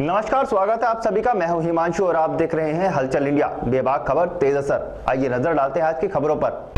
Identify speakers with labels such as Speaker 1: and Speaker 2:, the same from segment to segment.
Speaker 1: नमस्कार, स्वागत है आप सभी का। मैं हूं हिमांशु और आप देख रहे हैं हलचल इंडिया। बेबाक खबर, तेज असर। आइए नजर डालते हैं आज की खबरों पर।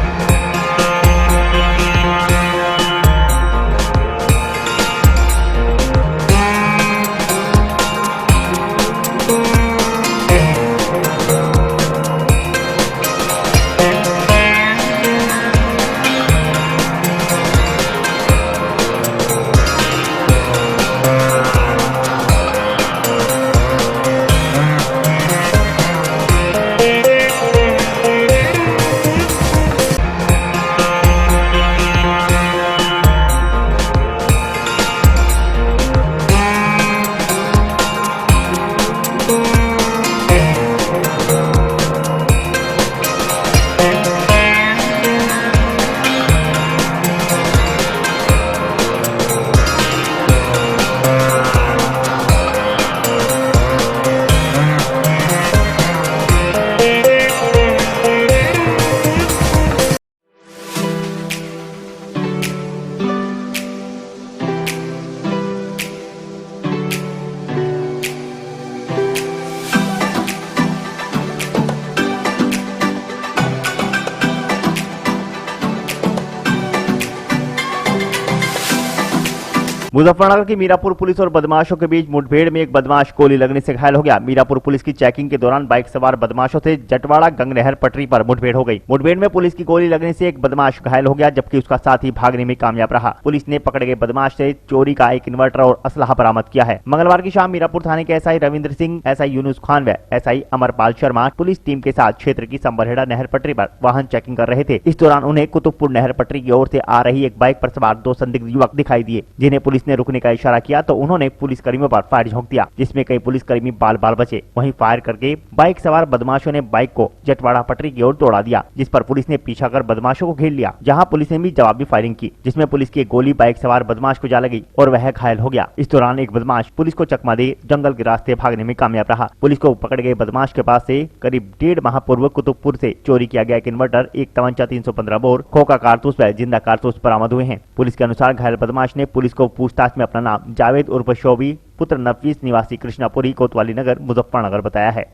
Speaker 2: मुजफ्फरनगर की मीरापुर पुलिस और बदमाशों के बीच मुठभेड़ में एक बदमाश गोली लगने से घायल हो गया। मीरापुर पुलिस की चेकिंग के दौरान बाइक सवार बदमाशों से जटवाड़ा गंगनहर पटरी पर मुठभेड़ हो गई। मुठभेड़ में पुलिस की गोली लगने से एक बदमाश घायल हो गया, जबकि उसका साथी भागने में कामयाब रहा। पुलिस ने पकड़े गए बदमाश से चोरी का एक इन्वर्टर और असलहा बरामद किया है। मंगलवार की शाम मीरापुर थाने के एसआई रविंद्र सिंह, एसआई यूनुस खान व SI Amarpal Sharma police team के साथ क्षेत्र की संबरहेड़ा नहर पटरी पर वाहन चेकिंग कर रहे थे। इस दौरान उन्हें कुतुबपुर नहर पटरी की ओर से आ रही एक बाइक पर सवार दो संदिग्ध युवक दिखाई दिए, जिन्हें पुलिस ने रुकने का इशारा किया तो उन्होंने पुलिसकर्मियों पर फायर झोंक दिया, जिसमें कई पुलिसकर्मी बाल बाल बचे। वहीं फायर करके बाइक सवार बदमाशों ने बाइक को जटवाड़ा पटरी की ओर दौड़ा दिया, जिस पर पुलिस ने पीछा कर बदमाशों को घेर लिया, जहां पुलिस ने भी जवाबी फायरिंग की, जिसमें पुलिस की एक गोली बाइक सवार बदमाश को जा लगी और वह घायल हो गया। इस दौरान एक बदमाश पुलिस को चकमा दे जंगल के रास्ते भागने में कामयाब रहा। पुलिस को पकड़ गए बदमाश के पास से करीब 1.5 माह पूर्व कुतुबपुर से चोरी किया गया एक इन्वर्टर, एक तमंचा 315 बोर, खोखा कारतूस व जिंदा कारतूस बरामद हुए हैं। पुलिस के अनुसार घायल बदमाश ने पुलिस को पूछताछ में अपना नाम जावेद उर्फ शोभी पुत्र नफीस निवासी कृष्णापुरी कोतवाली नगर मुजफ्फरनगर बताया है।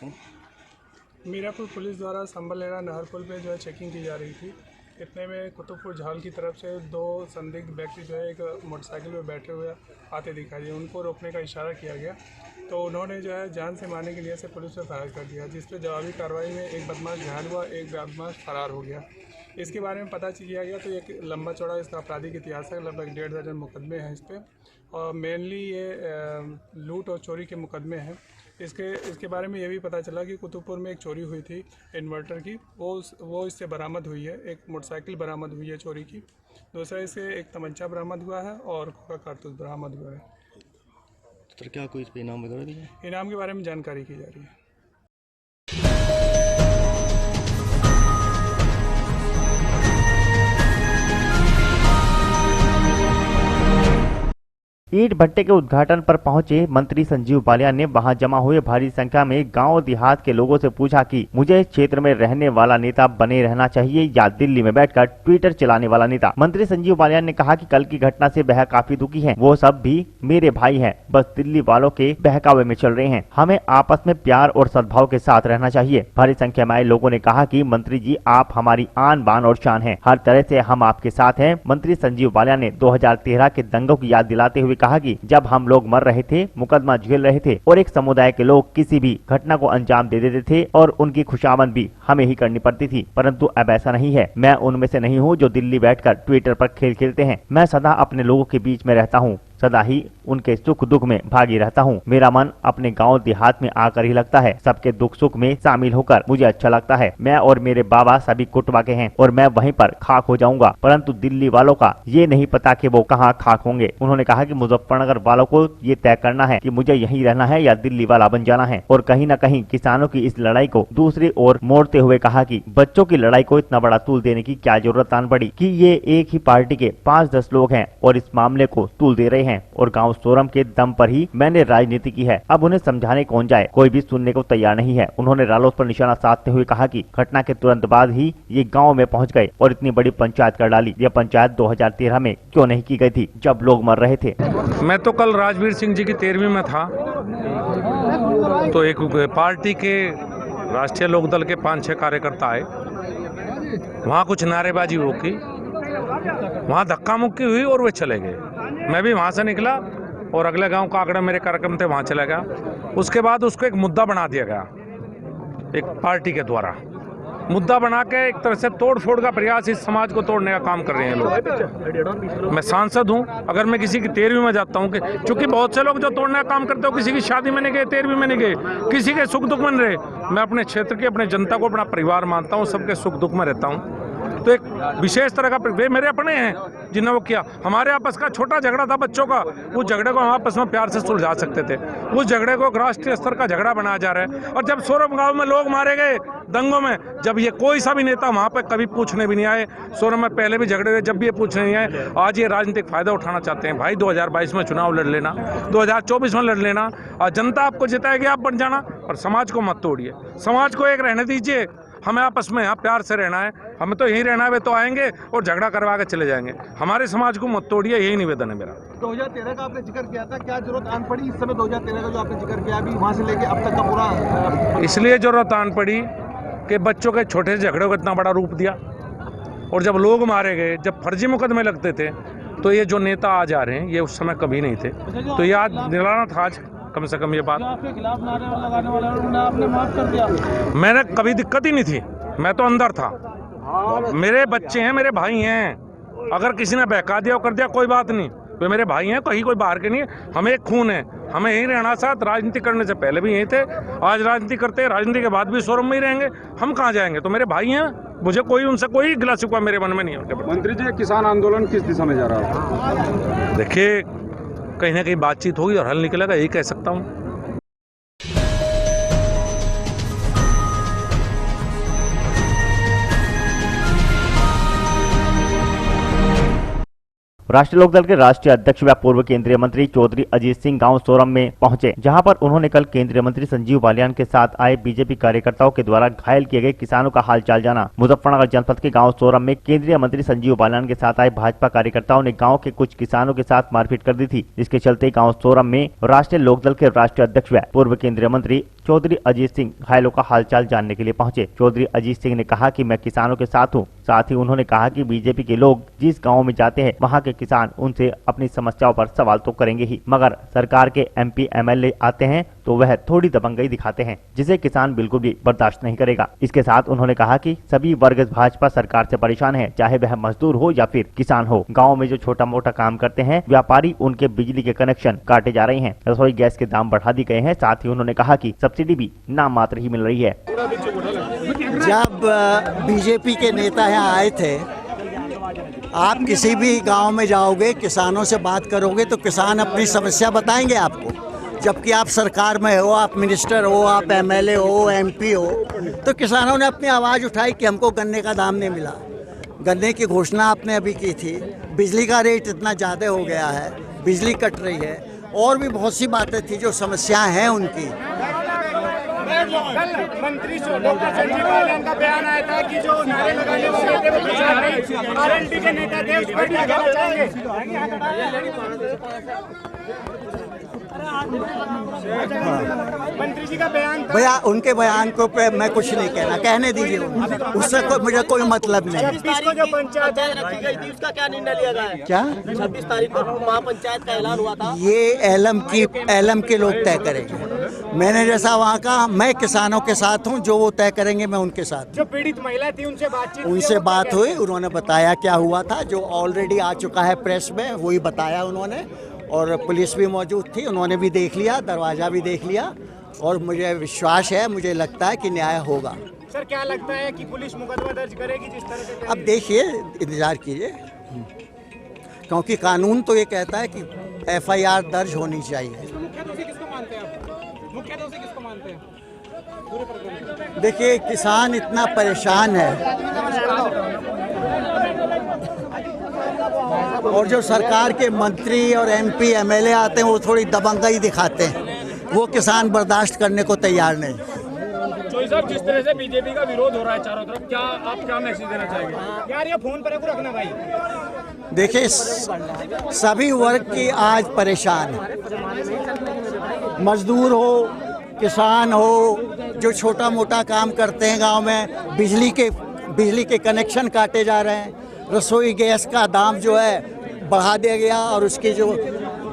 Speaker 3: मीरापुर पुलिस द्वारा संबरहेड़ा नहर पुल पे जो है चेकिंग की जा रही थी। इतने में कुतुबपुर झाल की तरफ से दो संदिग्ध व्यक्ति जो है एक मोटरसाइकिल पे बैठे हुए आते दिखाई दिए। उनको रोकने का इशारा किया गया तो उन्होंने जो है जान से मारने के लिए से पुलिस पे फायर कर दिया, जिस पे जवाबी कार्रवाई में एक बदमाश घायल हुआ, एक बदमाश फरार हो गया। इसके बारे में पता किया गया तो एक लंबा चौड़ा इसका आपराधिक इतिहास है, लगभग 1.5 दर्जन मुकदमे हैं इस पर, और मेनली ये लूट और चोरी के मुकदमे हैं। इसके बारे में ये भी पता चला कि कुतुबपुर में एक चोरी हुई थी इन्वर्टर की, वो इससे बरामद हुई है। एक मोटरसाइकिल बरामद हुई है चोरी की, दूसरा इससे एक तमंचा बरामद हुआ है और खोखा कारतूस बरामद हुआ है।
Speaker 4: तो क्या कोई इस पे इनाम वगैरह भी है?
Speaker 3: इनाम के बारे में जानकारी की जा रही है।
Speaker 2: ईंट भट्टे के उद्घाटन पर पहुंचे मंत्री संजीव बालियान ने वहां जमा हुए भारी संख्या में गांव देहात के लोगों से पूछा कि मुझे क्षेत्र में रहने वाला नेता बने रहना चाहिए या दिल्ली में बैठकर ट्विटर चलाने वाला नेता। मंत्री संजीव बालियान ने कहा कि कल की घटना से वह काफी दुखी हैं। वो सब भी मेरे भाई हैं, बस दिल्ली वालों के बहकावे में चल रहे हैं। हमें आपस में प्यार और सद्भाव के साथ रहना चाहिए। भारी संख्या में आए लोगों ने कहा कि मंत्री जी आप हमारी आन बान और शान हैं, हर तरह से हम आपके साथ हैं। मंत्री संजीव बालियान ने 2013 के दंगों की याद दिलाते हुए कहा कि जब हम लोग मर रहे थे, मुकदमा झेल रहे थे और एक समुदाय के लोग किसी भी घटना को अंजाम दे देते थे और उनकी खुशामद भी हमें ही करनी पड़ती थी, परंतु अब ऐसा नहीं है। मैं उनमें से नहीं हूँ जो दिल्ली बैठकर ट्विटर पर खेल खेलते हैं। मैं सदा अपने लोगों के बीच में रहता हूँ, सदा ही उनके सुख दुख में भागी रहता हूँ। मेरा मन अपने गांव देहात में आकर ही लगता है, सबके दुख सुख में शामिल होकर मुझे अच्छा लगता है। मैं और मेरे बाबा सभी कुटवा के हैं और मैं वहीं पर खाक हो जाऊंगा, परंतु दिल्ली वालों का ये नहीं पता कि वो कहाँ खाक होंगे। उन्होंने कहा कि मुजफ्फरनगर वालों को ये तय करना है कि मुझे यहीं रहना है या दिल्ली वाला बन जाना है। और कहीं न कहीं किसानों की इस लड़ाई को दूसरी ओर मोड़ते हुए कहा कि बच्चों की लड़ाई को इतना बड़ा तूल देने की क्या जरूरत आन पड़ी कि ये एक ही पार्टी के 5-10 लोग हैं और इस मामले को तूल दे रहे हैं। हैं और गांव सोरम के दम पर ही मैंने राजनीति की है। अब उन्हें समझाने कौन जाए, कोई भी सुनने को तैयार नहीं है। उन्होंने रालोद पर निशाना साधते हुए कहा कि घटना के तुरंत बाद ही ये गाँव में पहुँच गए और इतनी बड़ी पंचायत कर डाली। यह पंचायत 2013 में क्यों नहीं की गई थी जब लोग मर रहे थे।
Speaker 5: मैं तो कल राजवीर सिंह जी की 13वीं में था, तो एक पार्टी के राष्ट्रीय लोकदल के 5-6 कार्यकर्ता आए, वहाँ कुछ नारेबाजी हो की, वहाँ धक्का मुक्की हुई और वे चले गए। मैं भी वहाँ से निकला और अगले गांव कागड़ा मेरे कार्यक्रम थे, वहाँ चला गया। उसके बाद उसको एक मुद्दा बना दिया गया, एक पार्टी के द्वारा मुद्दा बना के एक तरह से तोड़ फोड़ का प्रयास इस समाज को तोड़ने का काम कर रहे हैं लोग। मैं सांसद हूं, अगर मैं किसी की 13वीं में जाता हूं, क्योंकि बहुत से लोग जो तोड़ने का काम करते हो, किसी की शादी में नहीं गए, 13वीं में नहीं गए, किसी के सुख दुख में नहीं रहे। मैं अपने क्षेत्र की, अपने जनता को अपना परिवार मानता हूं, सबके सुख दुख में रहता हूं। तो एक विशेष तरह का, वे मेरे अपने हैं जिन्होंने वो किया। हमारे आपस का छोटा झगड़ा था बच्चों का, उस झगड़े को हम आपस में प्यार से सुलझा सकते थे। उस झगड़े को राष्ट्रीय स्तर का झगड़ा बनाया जा रहा है। और जब सोरम गांव में लोग मारे गए दंगों में, जब ये कोई सा भी नेता वहां पर कभी पूछने भी नहीं आए, सोरम में पहले भी झगड़े हुए, जब भी ये पूछने नहीं आए, आज ये राजनीतिक फायदा उठाना चाहते हैं। भाई 2022 में चुनाव लड़ लेना, 2024 में लड़ लेना, और जनता आपको जिताएगी, आप बन जाना, और समाज को मत तोड़िए। समाज को एक रहने दीजिए, हमें आपस में यहाँ प्यार से रहना है, हमें तो यहीं रहना है। वे तो आएंगे और झगड़ा करवा के चले जाएंगे। हमारे समाज को मत तोड़िए, यही निवेदन है मेरा।
Speaker 6: 2013 का आपने जिक्र किया था, क्या जरूरत आन पड़ी इस समय 2013 का जो आपने जिक्र किया, अभी वहाँ से लेके अब तक का पूरा?
Speaker 5: इसलिए जरूरत आन पड़ी कि बच्चों के छोटे से झगड़ों को इतना बड़ा रूप दिया, और जब लोग मारे गए, जब फर्जी मुकदमे लगते थे, तो ये जो नेता आज आ रहे हैं, ये उस समय कभी नहीं थे। तो ये आज दिलाना था, आज कम से कम ये बात।
Speaker 6: आपके खिलाफ नारे लगाने वाले आपने माफ कर दिया?
Speaker 5: मैंने कभी दिक्कत ही नहीं थी, मैं तो अंदर था। मेरे बच्चे हैं, मेरे भाई हैं। अगर किसी ने बहका दिया और कर दिया, कोई बात नहीं, वे मेरे भाई हैं, कहीं कोई बाहर के नहीं है। हमें एक खून है, हमें यहीं रहना साथ। राजनीति करने से पहले भी यहीं थे, आज राजनीति करते हैं, राजनीति के बाद भी सोरम में ही रहेंगे। हम कहाँ जाएंगे? तो मेरे भाई हैं, मुझे कोई उनसे कोई गिला शिकवा मेरे मन में नहीं है।
Speaker 7: मंत्री जी, किसान आंदोलन किस दिशा में जा रहा है?
Speaker 5: देखिए, कहीं ना कहीं बातचीत होगी और हल निकलेगा, यही कह सकता हूँ।
Speaker 2: राष्ट्रीय लोकदल के राष्ट्रीय अध्यक्ष व पूर्व केंद्रीय मंत्री चौधरी अजीत सिंह गांव सोरम में पहुंचे, जहां पर उन्होंने कल केंद्रीय मंत्री संजीव बालियान के साथ आए बीजेपी कार्यकर्ताओं के द्वारा घायल किए गए किसानों का हालचाल जाना। मुजफ्फरनगर जनपद के गांव सोरम में केंद्रीय मंत्री संजीव बालियान के साथ आए भाजपा कार्यकर्ताओं ने गाँव के कुछ किसानों के साथ मारपीट कर दी थी, जिसके चलते गाँव सोरम में राष्ट्रीय लोकदल के राष्ट्रीय अध्यक्ष व पूर्व केंद्रीय मंत्री चौधरी अजीत सिंह घायलों का हालचाल जानने के लिए पहुंचे। चौधरी अजीत सिंह ने कहा कि मैं किसानों के साथ हूं। साथ ही उन्होंने कहा कि बीजेपी के लोग जिस गांव में जाते हैं, वहां के किसान उनसे अपनी समस्याओं पर सवाल तो करेंगे ही, मगर सरकार के एमपी एमएलए आते हैं तो वह थोड़ी दबंगई दिखाते हैं, जिसे किसान बिल्कुल भी बर्दाश्त नहीं करेगा। इसके साथ उन्होंने कहा कि सभी वर्ग भाजपा सरकार से परेशान है, चाहे वह मजदूर हो या फिर किसान हो। गाँव में जो छोटा मोटा काम करते हैं व्यापारी, उनके बिजली के कनेक्शन काटे जा रहे हैं, रसोई गैस के दाम बढ़ा दिए गए हैं। साथ ही उन्होंने कहा कि सब्सिडी भी नाम मात्र ही मिल रही है।
Speaker 8: जब बीजेपी के नेता यहाँ आए थे, आप किसी भी गांव में जाओगे, किसानों से बात करोगे तो किसान अपनी समस्या बताएंगे आपको। जबकि आप सरकार में हो, आप मिनिस्टर हो, आप एमएलए हो, एमपी हो, तो किसानों ने अपनी आवाज़ उठाई कि हमको गन्ने का दाम नहीं मिला। गन्ने की घोषणा आपने अभी की थी, बिजली का रेट इतना ज़्यादा हो गया है, बिजली कट रही है, और भी बहुत सी बातें थी जो समस्याएं हैं उनकी।
Speaker 6: मंत्री डॉक्टर संजीव बालियान का बयान आया था कि जो नारे लगाने वाले थे वो आरएलडी के नेता थे, उस पर क्या कहना चाहेंगे? मंत्री जी का बयान
Speaker 8: उनके बयान को पे मैं कुछ नहीं कहना, कहने दीजिए, उससे मुझे कोई मतलब नहीं।
Speaker 6: 26 को जो पंचायत रखी गई थी, उसका क्या निर्णय लिया गया है?
Speaker 8: क्या
Speaker 6: 26 तारीख को महापंचायत का ऐलान हुआ था,
Speaker 8: ये एलएम के लोग तय करेंगे। मैंने जैसा वहाँ कहा, मैं किसानों के साथ हूँ, जो वो तय करेंगे मैं उनके साथ।
Speaker 6: जो पीड़ित महिला थी
Speaker 8: उनसे बात हुई, उन्होंने बताया क्या हुआ था, जो ऑलरेडी आ चुका है प्रेस में, वही बताया उन्होंने। और पुलिस भी मौजूद थी, उन्होंने भी देख लिया, दरवाज़ा भी देख लिया, और मुझे विश्वास है, मुझे लगता है कि न्याय होगा।
Speaker 6: सर, क्या लगता है कि पुलिस मुकदमा दर्ज करेगी जिस तरह से?
Speaker 8: अब देखिए, इंतज़ार कीजिए, क्योंकि कानून तो ये कहता है कि FIR दर्ज होनी चाहिए।
Speaker 6: मुख्य दोषी किसको मानते हैं आप? मुख्य दोषी किसको मानते हैं?
Speaker 8: देखिए, किसान इतना परेशान है। और जो सरकार के मंत्री और एमपी एमएलए आते हैं वो थोड़ी दबंगई दिखाते हैं, वो किसान बर्दाश्त करने को तैयार नहीं।
Speaker 6: चोई साहब, जिस तरह से बीजेपी का विरोध हो रहा है चारों तरफ, आप क्या मैसेज देना चाहेंगे? यार ये फोन पर रखना भाई।
Speaker 8: देखिए, सभी वर्ग की आज परेशान है, मजदूर हो, किसान हो, जो छोटा मोटा काम करते हैं गांव में, बिजली के कनेक्शन काटे जा रहे हैं, रसोई गैस का दाम जो है बढ़ा दिया गया और उसकी जो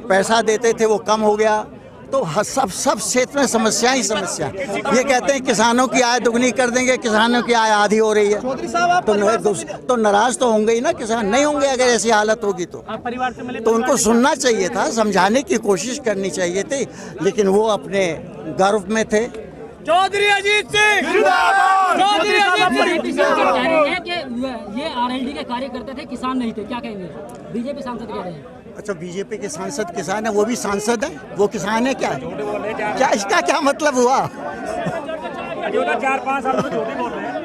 Speaker 8: पैसा देते थे वो कम हो गया। तो सब क्षेत्र में समस्या ही समस्या। ये कहते हैं किसानों की आय दुगनी कर देंगे, किसानों की आय आधी हो रही है, तो नाराज तो होंगे ही ना किसान, नहीं होंगे अगर ऐसी हालत होगी तो उनको सुनना चाहिए था, समझाने की कोशिश करनी चाहिए थी, लेकिन वो अपने गर्व में थे।
Speaker 6: चौधरी अजीत सिंह चौधरी अजीत सिंह
Speaker 9: कह रहे हैं कि ये आरएलडी के कार्यकर्ता थे, किसान नहीं थे, क्या कहेंगे? बीजेपी सांसद कह रहे हैं।
Speaker 8: अच्छा, बीजेपी के सांसद किसान है, वो भी सांसद है, वो किसान है क्या इसका क्या मतलब हुआ?
Speaker 6: 4-5 साल से झूठी बोल रहे हैं।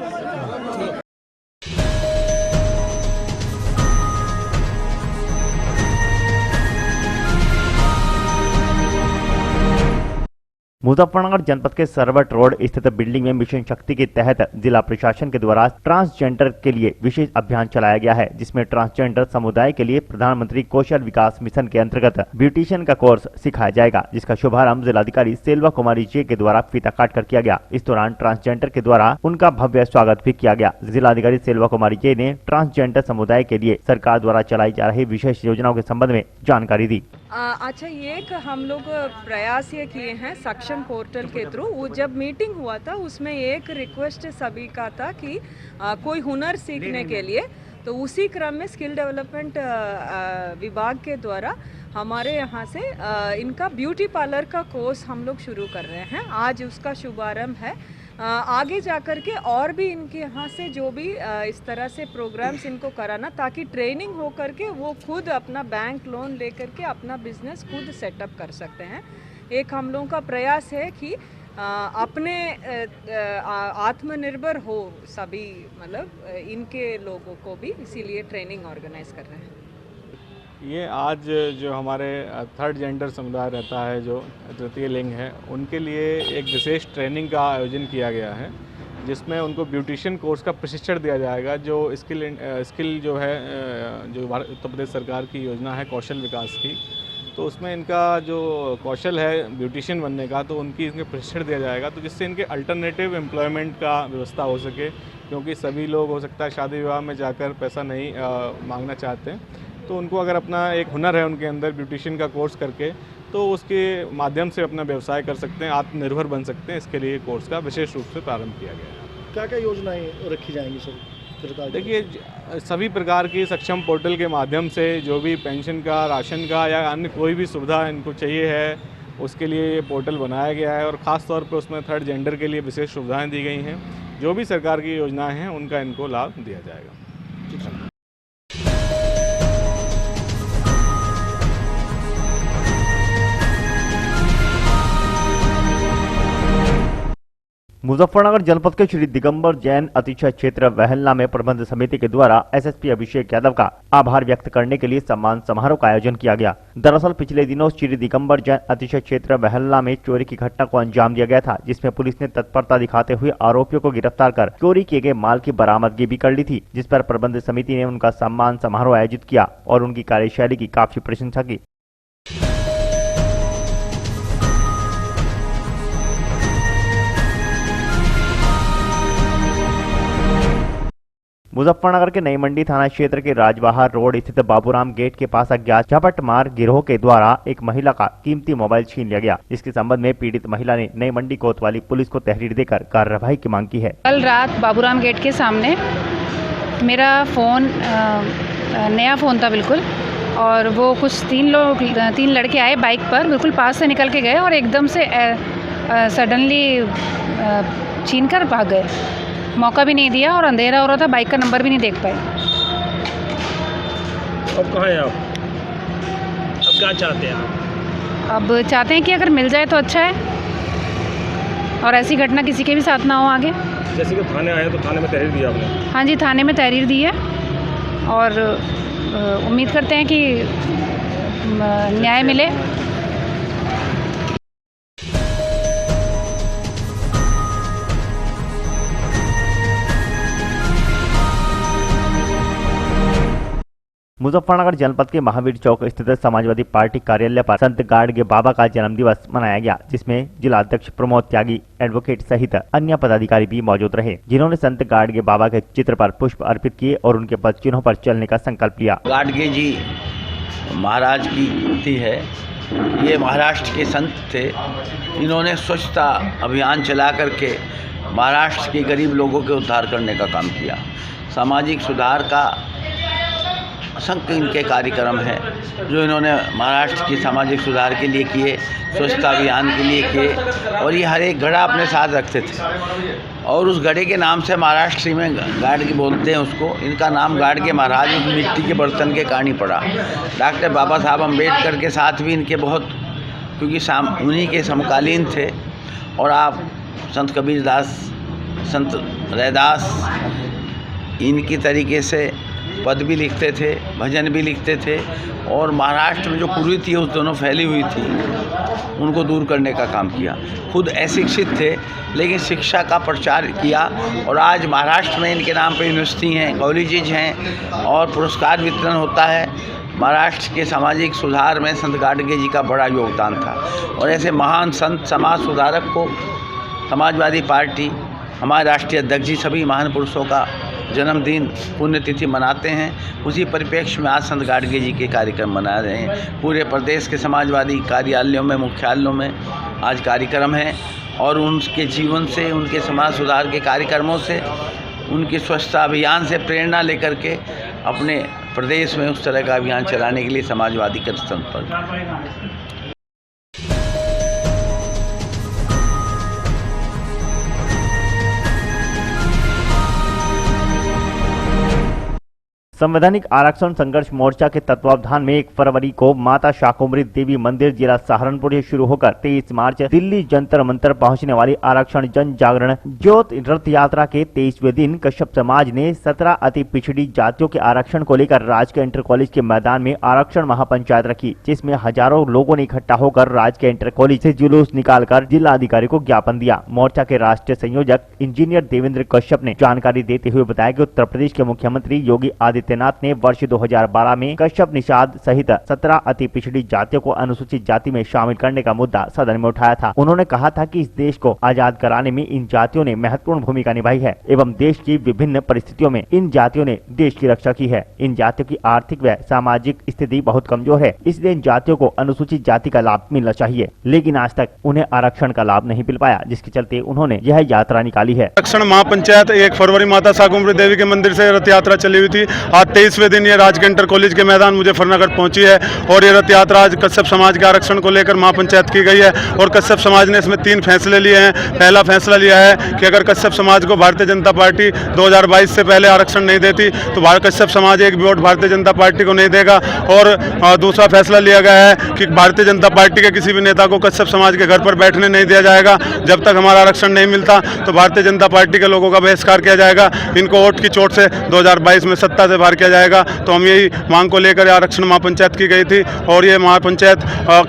Speaker 2: मुजफ्फरनगर जनपद के सरवट रोड स्थित बिल्डिंग में मिशन शक्ति के तहत जिला प्रशासन के द्वारा ट्रांसजेंडर के लिए विशेष अभियान चलाया गया है, जिसमें ट्रांसजेंडर समुदाय के लिए प्रधानमंत्री कौशल विकास मिशन के अंतर्गत ब्यूटिशियन का कोर्स सिखाया जाएगा, जिसका शुभारंभ जिलाधिकारी सेल्वा कुमारी जे के द्वारा फीता काट कर किया गया। इस दौरान ट्रांसजेंडर के द्वारा उनका भव्य स्वागत भी किया गया। जिलाधिकारी सेल्वा कुमारी जे ने ट्रांसजेंडर समुदाय के लिए सरकार द्वारा चलाई जा रही विशेष योजनाओं के संबंध में जानकारी दी।
Speaker 10: अच्छा, ये एक हम लोग प्रयास ये किए हैं सक्षम पोर्टल के थ्रू। वो जब मीटिंग हुआ था उसमें एक रिक्वेस्ट सभी का था कि कोई हुनर सीखने के लिए, तो उसी क्रम में स्किल डेवलपमेंट विभाग के द्वारा हमारे यहाँ से इनका ब्यूटी पार्लर का कोर्स हम लोग शुरू कर रहे हैं। आज उसका शुभारंभ है। आगे जाकर के और भी इनके यहाँ से जो भी इस तरह से प्रोग्राम्स इनको कराना, ताकि ट्रेनिंग हो करके वो खुद अपना बैंक लोन लेकर के अपना बिजनेस खुद सेटअप कर सकते हैं। एक हम लोगों का प्रयास है कि अपने आत्मनिर्भर हो सभी, मतलब इनके लोगों को भी, इसीलिए ट्रेनिंग ऑर्गेनाइज कर रहे हैं।
Speaker 11: ये आज जो हमारे थर्ड जेंडर समुदाय रहता है, जो तृतीय लिंग है, उनके लिए एक विशेष ट्रेनिंग का आयोजन किया गया है, जिसमें उनको ब्यूटिशियन कोर्स का प्रशिक्षण दिया जाएगा। जो स्किल जो है, जो उत्तर प्रदेश सरकार की योजना है कौशल विकास की, तो उसमें इनका जो कौशल है ब्यूटिशियन बनने का, तो इनके प्रशिक्षण दिया जाएगा, तो जिससे इनके अल्टरनेटिव एम्प्लॉयमेंट का व्यवस्था हो सके, क्योंकि सभी लोग हो सकता है शादी विवाह में जाकर पैसा नहीं मांगना चाहते हैं, तो उनको अगर अपना एक हुनर है उनके अंदर ब्यूटिशियन का कोर्स करके, तो उसके माध्यम से अपना व्यवसाय कर सकते हैं, आत्मनिर्भर बन सकते हैं। इसके लिए कोर्स का विशेष रूप से प्रारंभ किया गया है।
Speaker 4: क्या क्या योजनाएं रखी जाएंगी सर?
Speaker 11: देखिए, सभी प्रकार की सक्षम पोर्टल के माध्यम से जो भी पेंशन का, राशन का या अन्य कोई भी सुविधा इनको चाहिए है, उसके लिए ये पोर्टल बनाया गया है, और ख़ास तौर पर उसमें थर्ड जेंडर के लिए विशेष सुविधाएँ दी गई हैं। जो भी सरकार की योजनाएँ हैं उनका इनको लाभ दिया जाएगा।
Speaker 2: मुजफ्फरनगर जनपद के श्री दिगंबर जैन अतिशय क्षेत्र वहलना में प्रबंध समिति के द्वारा एसएसपी अभिषेक यादव का आभार व्यक्त करने के लिए सम्मान समारोह का आयोजन किया गया। दरअसल पिछले दिनों श्री दिगंबर जैन अतिशय क्षेत्र वहलना में चोरी की घटना को अंजाम दिया गया था, जिसमें पुलिस ने तत्परता दिखाते हुए आरोपियों को गिरफ्तार कर चोरी किए गए माल की बरामदगी भी कर ली थी, जिस पर प्रबंध समिति ने उनका सम्मान समारोह आयोजित किया और उनकी कार्यशैली की काफी प्रशंसा की। मुजफ्फरनगर के नई मंडी थाना क्षेत्र के राजबहार रोड स्थित बाबूराम गेट के पास अज्ञात झपटमार गिरोह के द्वारा एक महिला का कीमती मोबाइल छीन लिया गया। इसके संबंध में पीड़ित महिला ने नई मंडी कोतवाली पुलिस को तहरीर देकर कार्रवाई की मांग की है।
Speaker 12: कल रात बाबूराम गेट के सामने मेरा फ़ोन नया फ़ोन था बिल्कुल, और वो कुछ तीन लड़के आए बाइक पर, बिल्कुल पास से निकल के गए और एकदम से सडनली छीन कर भाग गए। मौका भी नहीं दिया और अंधेरा हो रहा था, बाइक का नंबर भी नहीं देख पाए।
Speaker 6: अब कहाँ हैं आप? अब क्या चाहते हैं आप?
Speaker 12: अब चाहते हैं कि अगर मिल जाए तो अच्छा है, और ऐसी घटना किसी के भी साथ ना हो आगे।
Speaker 6: जैसे कि थाने आए तो थाने में तहरीर दिया आपने?
Speaker 12: हाँ जी, थाने में तहरीर दी है, और उम्मीद करते हैं कि न्याय मिले।
Speaker 2: मुजफ्फरनगर जनपद के महावीर चौक स्थित समाजवादी पार्टी कार्यालय पर संत गाडगे बाबा का जन्म दिवस मनाया गया, जिसमें जिला अध्यक्ष प्रमोद त्यागी, एडवोकेट सहित अन्य पदाधिकारी भी मौजूद रहे, जिन्होंने संत गाडगे बाबा के चित्र पर पुष्प अर्पित किए और उनके पद चिन्हों पर चलने का संकल्प लिया।
Speaker 13: गाडगे जी महाराज की कृति है। ये महाराष्ट्र के संत थे। इन्होंने स्वच्छता अभियान चला करके महाराष्ट्र के गरीब लोगों के उद्धार करने का काम किया। सामाजिक सुधार का असंख्य इनके कार्यक्रम हैं जो इन्होंने महाराष्ट्र के सामाजिक सुधार के लिए किए, स्वच्छता अभियान के लिए किए, और ये हर एक घड़ा अपने साथ रखते थे और उस घड़े के नाम से महाराष्ट्र में गाडगे बोलते हैं उसको। इनका नाम गाडगे महाराज उस मिट्टी के बर्तन के कारण ही पड़ा। डॉक्टर बाबा साहब अम्बेडकर के साथ भी इनके बहुत, क्योंकि उन्हीं के समकालीन थे। और आप संत कबीरदास, संत रैदास, इनकी तरीके से पद भी लिखते थे, भजन भी लिखते थे, और महाराष्ट्र में जो कुरीति उस दोनों फैली हुई थी उनको दूर करने का काम किया। खुद अशिक्षित थे लेकिन शिक्षा का प्रचार किया, और आज महाराष्ट्र में इनके नाम पे यूनिवर्सिटी हैं, कॉलेजेज हैं और पुरस्कार वितरण होता है। महाराष्ट्र के सामाजिक सुधार में संत गाडगे जी का बड़ा योगदान था, और ऐसे महान संत समाज सुधारक को समाजवादी पार्टी, हमारे राष्ट्रीय अध्यक्ष जी सभी महान पुरुषों का जन्मदिन पुण्यतिथि मनाते हैं। उसी परिप्रेक्ष्य में आज संत गाडगे जी के कार्यक्रम मना रहे हैं। पूरे प्रदेश के समाजवादी कार्यालयों में, मुख्यालयों में आज कार्यक्रम है, और उनके जीवन से, उनके समाज सुधार के कार्यक्रमों से, उनके स्वच्छता अभियान से प्रेरणा लेकर के अपने प्रदेश में उस तरह का अभियान चलाने के लिए समाजवादी के स्तर पर
Speaker 2: संवैधानिक आरक्षण संघर्ष मोर्चा के तत्वावधान में 1 फरवरी को माता शाकुंभरी देवी मंदिर जिला सहारनपुर से शुरू होकर 23 मार्च दिल्ली जंतर मंतर पहुंचने वाली आरक्षण जन जागरण ज्योत रथ यात्रा के 23वें दिन कश्यप समाज ने 17 अति पिछड़ी जातियों के आरक्षण को लेकर राजकीय इंटर कॉलेज के मैदान में आरक्षण महापंचायत रखी, जिसमें हजारों लोगों ने इकट्ठा होकर राजकीय इंटर कॉलेज से जुलूस निकालकर जिला अधिकारी को ज्ञापन दिया। मोर्चा के राष्ट्रीय संयोजक इंजीनियर देवेंद्र कश्यप ने जानकारी देते हुए बताया कि उत्तर प्रदेश के मुख्यमंत्री योगी आदित्यनाथ ने वर्ष 2012 में कश्यप निषाद सहित 17 अति पिछड़ी जातियों को अनुसूचित जाति में शामिल करने का मुद्दा सदन में उठाया था। उन्होंने कहा था कि इस देश को आजाद कराने में इन जातियों ने महत्वपूर्ण भूमिका निभाई है एवं देश की विभिन्न परिस्थितियों में इन जातियों ने देश की रक्षा की है। इन जातियों की आर्थिक व सामाजिक स्थिति बहुत कमजोर है, इसलिए इन जातियों को अनुसूचित जाति का लाभ मिलना चाहिए, लेकिन आज तक उन्हें आरक्षण का लाभ नहीं मिल पाया, जिसके चलते उन्होंने यह यात्रा निकाली है।
Speaker 14: आरक्षण महापंचायत 1 फरवरी माता शाकुंभरी देवी के मंदिर से रथ यात्रा चली हुई थी। आज 23वें दिन ये राजकीय इंटर कॉलेज के मैदान मुजफ्फरनगर पहुंची है, और ये रथ यात्रा आज कश्यप समाज के आरक्षण को लेकर महापंचायत की गई है। और कश्यप समाज ने इसमें 3 फैसले लिए हैं। पहला फैसला लिया है कि अगर कश्यप समाज को भारतीय जनता पार्टी 2022 से पहले आरक्षण नहीं देती तो कश्यप समाज एक भी वोट भारतीय जनता पार्टी को नहीं देगा। और दूसरा फैसला लिया गया है कि भारतीय जनता पार्टी के किसी भी नेता को कश्यप समाज के घर पर बैठने नहीं दिया जाएगा। जब तक हमारा आरक्षण नहीं मिलता तो भारतीय जनता पार्टी के लोगों का बहिष्कार किया जाएगा। इनको वोट की चोट से 2022 में सत्ता से बाहर किया जाएगा। तो हम यही मांग को लेकर आरक्षण महापंचायत की गई थी, और ये महापंचायत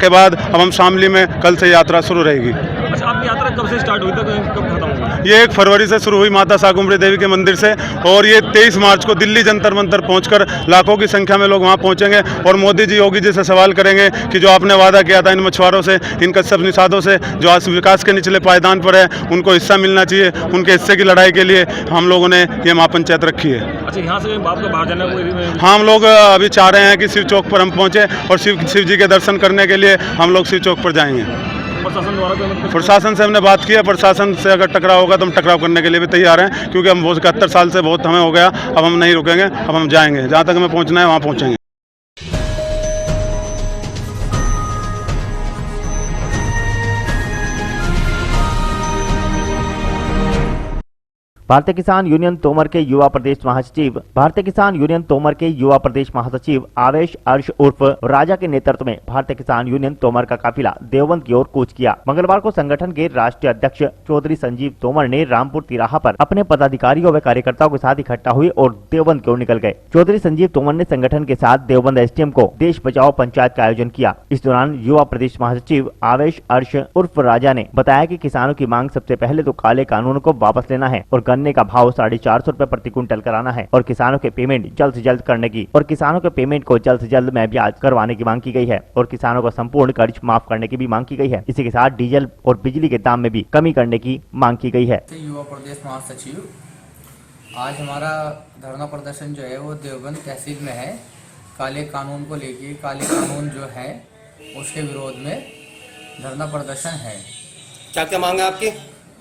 Speaker 14: के बाद अब हम शामली में कल से यात्रा शुरू रहेगी।
Speaker 15: अच्छा, आपकी यात्रा कब से स्टार्ट हुई थी, कब खत्म होगी?
Speaker 14: ये 1 फरवरी से शुरू हुई माता शाकुंभरी देवी के मंदिर से, और ये 23 मार्च को दिल्ली जंतर मंतर पहुंचकर लाखों की संख्या में लोग वहां पहुंचेंगे और मोदी जी, योगी जी से सवाल करेंगे कि जो आपने वादा किया था इन मछुआरों से, इन कश्यप निषादों से जो आज विकास के निचले पायदान पर है, उनको हिस्सा मिलना चाहिए। उनके हिस्से की लड़ाई के लिए हम लोगों ने ये महापंचायत रखी है।
Speaker 15: अच्छा, यहाँ से आपको बाहर जाना है?
Speaker 14: हाँ, हम लोग अभी चाह रहे हैं कि शिव चौक पर हम पहुंचे और शिव जी के दर्शन करने के लिए हम लोग शिव चौक पर जाएंगे। प्रशासन से हमने बात की है, प्रशासन से अगर टकराव होगा तो हम टकराव करने के लिए भी तैयार हैं, क्योंकि हम 71 साल से बहुत हमें हो गया। अब हम नहीं रुकेंगे, अब हम जाएंगे, जहाँ तक हमें पहुँचना है वहाँ पहुँचेंगे।
Speaker 2: भारतीय किसान यूनियन तोमर के युवा प्रदेश महासचिव आवेश अर्श उर्फ राजा के नेतृत्व में भारतीय किसान यूनियन तोमर का काफिला देवबंद की ओर कूच किया। मंगलवार को संगठन के राष्ट्रीय अध्यक्ष चौधरी संजीव तोमर ने रामपुर तिराहा पर अपने पदाधिकारियों व कार्यकर्ताओं के साथ इकट्ठा हुए और देवबंद की ओर निकल गए। चौधरी संजीव तोमर ने संगठन के साथ देवबंद एसडीएम को देश बचाओ पंचायत का आयोजन किया। इस दौरान युवा प्रदेश महासचिव आवेश अर्श उर्फ राजा ने बताया कि किसानों की मांग सबसे पहले तो काले कानून को वापस लेना है और गन्ने का भाव 450 रुपए प्रति क्विंटल कराना है और किसानों के पेमेंट जल्द से जल्द करने की और किसानों के पेमेंट को जल्द से जल्द में ब्याज करवाने की मांग की गई है और किसानों को संपूर्ण कर्ज माफ करने की भी मांग की गई है। इसी के साथ डीजल और बिजली के दाम में भी कमी करने की मांग की गई है।
Speaker 16: युवा प्रदेश महासचिव, आज हमारा धरना प्रदर्शन जो है वो देवबंद तहसील में है। काले कानून को लेके, काले कानून जो है उसके विरोध में धरना प्रदर्शन है।
Speaker 17: क्या क्या मांग है आपकी?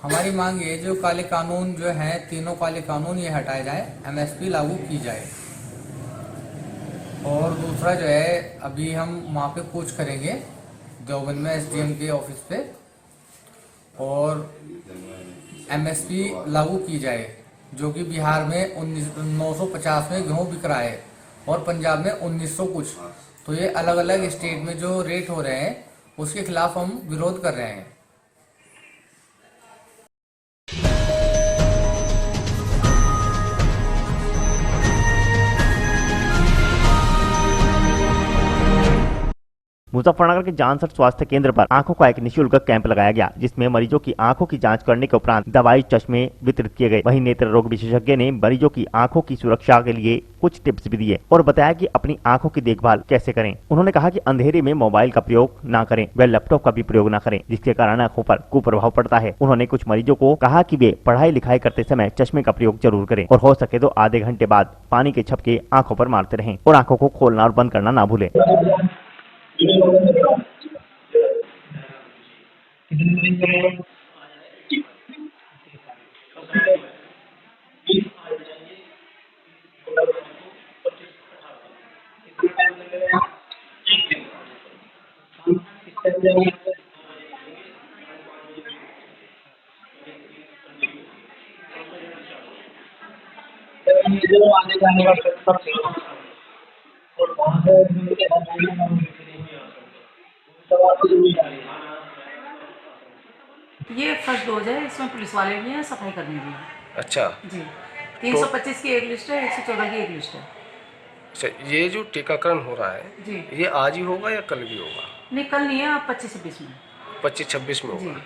Speaker 16: हमारी मांग ये, जो काले कानून जो है, तीनों काले कानून ये हटाए जाए, एमएसपी लागू की जाए। और दूसरा जो है, अभी हम वहाँ पे कूच करेंगे देवबंद में एसडीएम के ऑफिस पे और एमएसपी लागू की जाए, जो कि बिहार में 950 में गेहूँ बिक रहा है और पंजाब में 1900 कुछ। तो ये अलग अलग स्टेट में जो रेट हो रहे हैं उसके खिलाफ हम विरोध कर रहे हैं।
Speaker 2: मुजफ्फरनगर के जानसर स्वास्थ्य केंद्र पर आंखों का एक निःशुल्क कैंप लगाया गया, जिसमें मरीजों की आंखों की जांच करने के उपरांत दवाई चश्मे वितरित किए गए। वहीं नेत्र रोग विशेषज्ञ ने मरीजों की आंखों की सुरक्षा के लिए कुछ टिप्स भी दिए और बताया कि अपनी आंखों की देखभाल कैसे करें। उन्होंने कहा कि अंधेरे में मोबाइल का प्रयोग न करें व लैपटॉप का भी प्रयोग न करें, जिसके कारण आंखों पर कुप्रभाव पड़ता है। उन्होंने कुछ मरीजों को कहा कि वे पढ़ाई लिखाई करते समय चश्मे का प्रयोग जरूर करें और हो सके तो आधे घंटे बाद पानी के छपके आंखों पर मारते रहें और आंखों को खोलना और बंद करना ना भूलें।
Speaker 17: आने जाने का और वहाँ से
Speaker 18: ये फर्स्ट डोज है, इसमें पुलिस वाले भी हैं, सफाई कर्मी भी हैं।
Speaker 17: अच्छा
Speaker 18: जी, 325 की एक लिस्ट है, 114 की एक लिस्ट है।
Speaker 17: अच्छा, ये जो टीकाकरण हो रहा है
Speaker 18: जी,
Speaker 17: ये आज ही होगा या कल भी होगा?
Speaker 18: नहीं, कल नहीं है, आप 25-26 में
Speaker 17: 25-26 में होगा।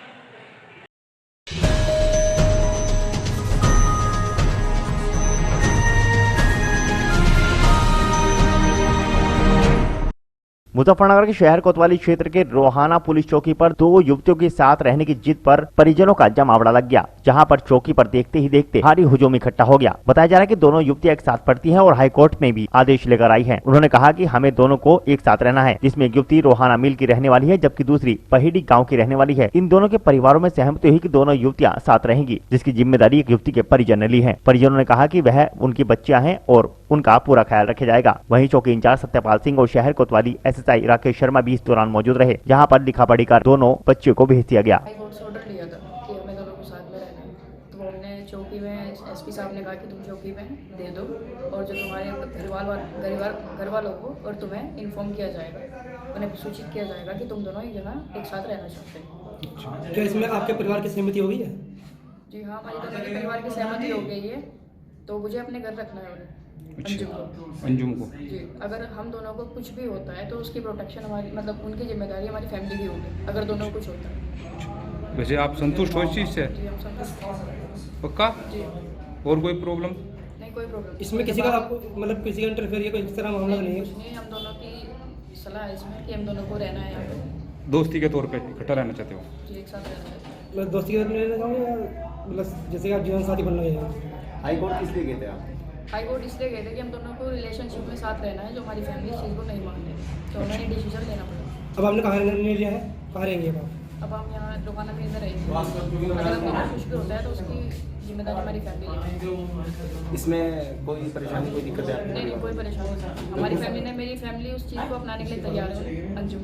Speaker 2: मुजफ्फरनगर के शहर कोतवाली क्षेत्र के रोहाना पुलिस चौकी पर दो युवतियों के साथ रहने की जिद पर परिजनों का जमावड़ा लग गया, जहां पर चौकी पर देखते ही देखते भारी हुजूम इकट्ठा हो गया। बताया जा रहा है कि दोनों युवतियां एक साथ पढ़ती हैं और हाईकोर्ट में भी आदेश लेकर आई हैं। उन्होंने कहा कि हमें दोनों को एक साथ रहना है, जिसमें एक युवती रोहाना मिल की रहने वाली है जबकि दूसरी पहीडी गाँव की रहने वाली है। इन दोनों के परिवारों में सहमति हुई कि दोनों युवतियां साथ रहेंगी, जिसकी जिम्मेदारी एक युवती के परिजन ने ली है। परिजनों ने कहा कि वह उनकी बच्चियां हैं और उनका पूरा ख्याल रखा जाएगा। वहीं चौकी इंचार्ज सत्यपाल सिंह और शहर कोतवाली एसएसआई राकेश शर्मा भी इस दौरान मौजूद रहे, जहां पर लिखा पढ़ी कर दोनों बच्चियों को भेज दिया गया।
Speaker 19: हाईकोर्ट से ऑर्डर लिया था कि हमें दोनों को साथ में रहना है, तो हमने चौकी में एसपी साहब ने कहा कि तुम चौकी में दे दो और जो तुम्हारे घर वालों को और तुम्हें इन्फॉर्म किया जाएगा, उन्हें सूचित किया जाएगा कि तुम दोनों एक जगह एक साथ रहना चाहते हैं।
Speaker 4: क्या इसमें आपके परिवार की सहमति हो गई है?
Speaker 19: जी हाँ, हमारी दोनों के परिवार की सहमति हो गई है, तो मुझे अपने घर रखना है उन्हें,
Speaker 7: अंजुम को
Speaker 19: जी। अगर हम दोनों को कुछ भी होता है तो उसकी प्रोटेक्शन हमारी, मतलब उनकी जिम्मेदारी हमारी फैमिली की होगी अगर दोनों को कुछ होता है।
Speaker 7: वैसे आप संतुष्ट हो इस चीज़ से?
Speaker 19: जी, हम संतुष्ट हैं।
Speaker 7: पक्का?
Speaker 19: जी।
Speaker 7: और कोई प्रॉब्लम?
Speaker 19: नहीं, कोई प्रॉब्लम
Speaker 4: इसमें किसी का आपको मतलब किसी का इंटरफेयर या कोई इस तरह मामला नहीं है?
Speaker 19: कुछ नहीं, हम दोनों की सलाह है इसमें कि हम दोनों को रहना है यहाँ पे।
Speaker 7: दोस्ती के तौर पे इकट्ठा रहना चाहते हो?
Speaker 19: जी, एक साथ रहना चाहते हैं।
Speaker 4: मतलब दोस्ती के तौर पे रहना चाहोगे या मतलब जैसे आप जीवन साथी बनना चाहिए?
Speaker 17: हाईकोर्ट किस लिए गए थे आप?
Speaker 19: हाईकोर्ट इसलिए गए थे कि हम दोनों को रिलेशनशिप में साथ रहना है, जो हमारी फैमिली इस चीज़ को नहीं मान रही, तो हमें डिसीजन लेना पड़ा।
Speaker 4: अब आपने कहाँ निर्णय लिया है, कहाँ रहेंगे आप?
Speaker 19: अब हम यहाँ रोहाना में इधर रहेंगे। अगर हम दोनों कुछ भी होता है तो उसकी जिम्मेदारी हमारी फैमिली लेगी।
Speaker 17: इसमें कोई परेशानी, कोई दिक्कत है?
Speaker 19: नहीं, कोई परेशानी नहीं। हमारी फैमिली ने, मेरी फैमिली उस चीज़ को अपनाने के लिए तैयार है, अंजुम।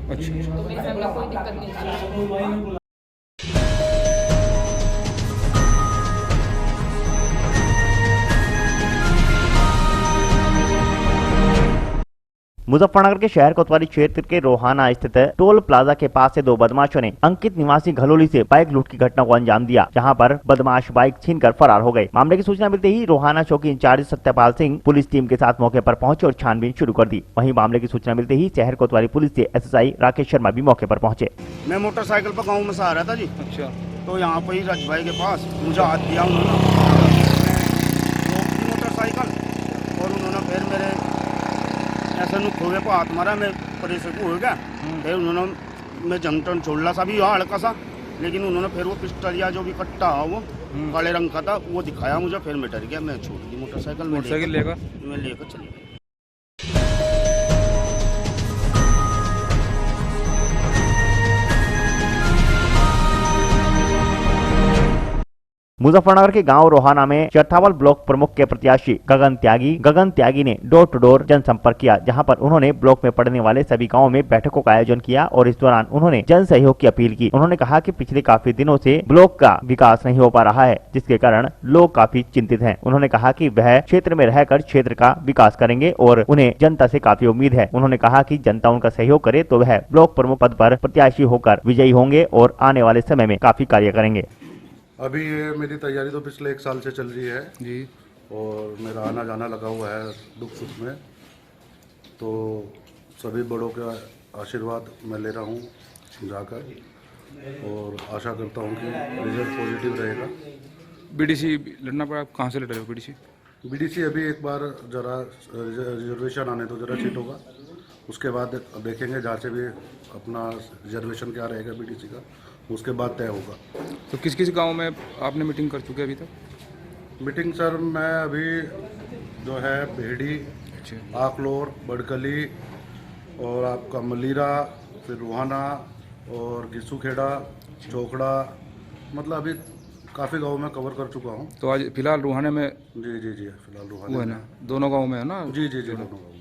Speaker 7: अच्छा,
Speaker 19: तो मेरी फैमिली को कोई दिक्कत नहीं है।
Speaker 2: मुजफ्फरनगर के शहर कोतवाली क्षेत्र के रोहाना स्थित टोल प्लाजा के पास से दो बदमाशों ने अंकित निवासी घलोली से बाइक लूट की घटना को अंजाम दिया, जहां पर बदमाश बाइक छीनकर फरार हो गए। मामले की सूचना मिलते ही रोहाना चौकी incharge Satyapal Singh police team के साथ मौके पर पहुंचे और छानबीन शुरू कर दी। वहीं मामले की सूचना मिलते ही शहर कोतवाली पुलिस से एसएसआई राकेश शर्मा भी मौके पर पहुंचे।
Speaker 6: मैं मोटरसाइकिल पर गाँव में से आ रहा था जी। अच्छा। तो यहाँ पर ही रज भाई के पास मुझे हाथ दिया उन्होंने मोटरसाइकिल, और उन्होंने फिर मेरे ऐसे खोवे को हाथ मारा, मैं परेशान को हो गया। फिर उन्होंने मैं जंगटन छोड़ला सा भी हुआ हल्का सा, लेकिन उन्होंने फिर वो पिस्टल या जो भी कट्टा वो काले रंग का था वो दिखाया मुझे। फिर मैं डर गया, मैं छोड़ दी मोटरसाइकिल। मैं लेकर चली गई।
Speaker 2: मुजफ्फरनगर के गांव रोहाना में चरथावल ब्लॉक प्रमुख के प्रत्याशी गगन त्यागी ने डोर टू डोर जनसंपर्क किया, जहां पर उन्होंने ब्लॉक में पड़ने वाले सभी गांवों में बैठकों का आयोजन किया और इस दौरान उन्होंने जन सहयोग की अपील की। उन्होंने कहा कि पिछले काफी दिनों से ब्लॉक का विकास नहीं हो पा रहा है, जिसके कारण लोग काफी चिंतित हैं। उन्होंने कहा कि वह क्षेत्र में रहकर क्षेत्र का विकास करेंगे और उन्हें जनता से काफी उम्मीद है। उन्होंने कहा कि जनता उनका सहयोग करे तो वह ब्लॉक प्रमुख पद पर प्रत्याशी होकर विजयी होंगे और आने वाले समय में काफी कार्य करेंगे।
Speaker 14: अभी ये मेरी तैयारी तो पिछले 1 साल से चल रही है जी, और मेरा आना जाना लगा हुआ है दुख सुख में। तो सभी बड़ों का आशीर्वाद मैं ले रहा हूँ जाकर, और आशा करता हूँ कि रिजल्ट पॉजिटिव रहेगा।
Speaker 7: बीडीसी लड़ना पड़ा, कहाँ से लड़ रहे हो
Speaker 14: बीडीसी अभी एक बार जरा रिजर्वेशन आने तो जरा सीट होगा, उसके बाद देखेंगे जहाँ से भी अपना रिजर्वेशन क्या रहेगा बीडीसी का, उसके बाद तय होगा।
Speaker 7: तो किस किस गांव में आपने मीटिंग कर चुके अभी तक?
Speaker 14: मीटिंग सर मैं अभी जो है भेड़ी, आकलोर, बड़कली और आपका मलीरा, फिर रोहाना और घिसूखेड़ा, चोकड़ा, मतलब अभी काफ़ी गाँव में कवर कर चुका हूँ।
Speaker 7: तो आज फिलहाल रोहाना में?
Speaker 14: जी फिलहाल रोहाना
Speaker 7: वो है ना, दोनों गाँव में है ना?
Speaker 14: जी दोनों गाँव में।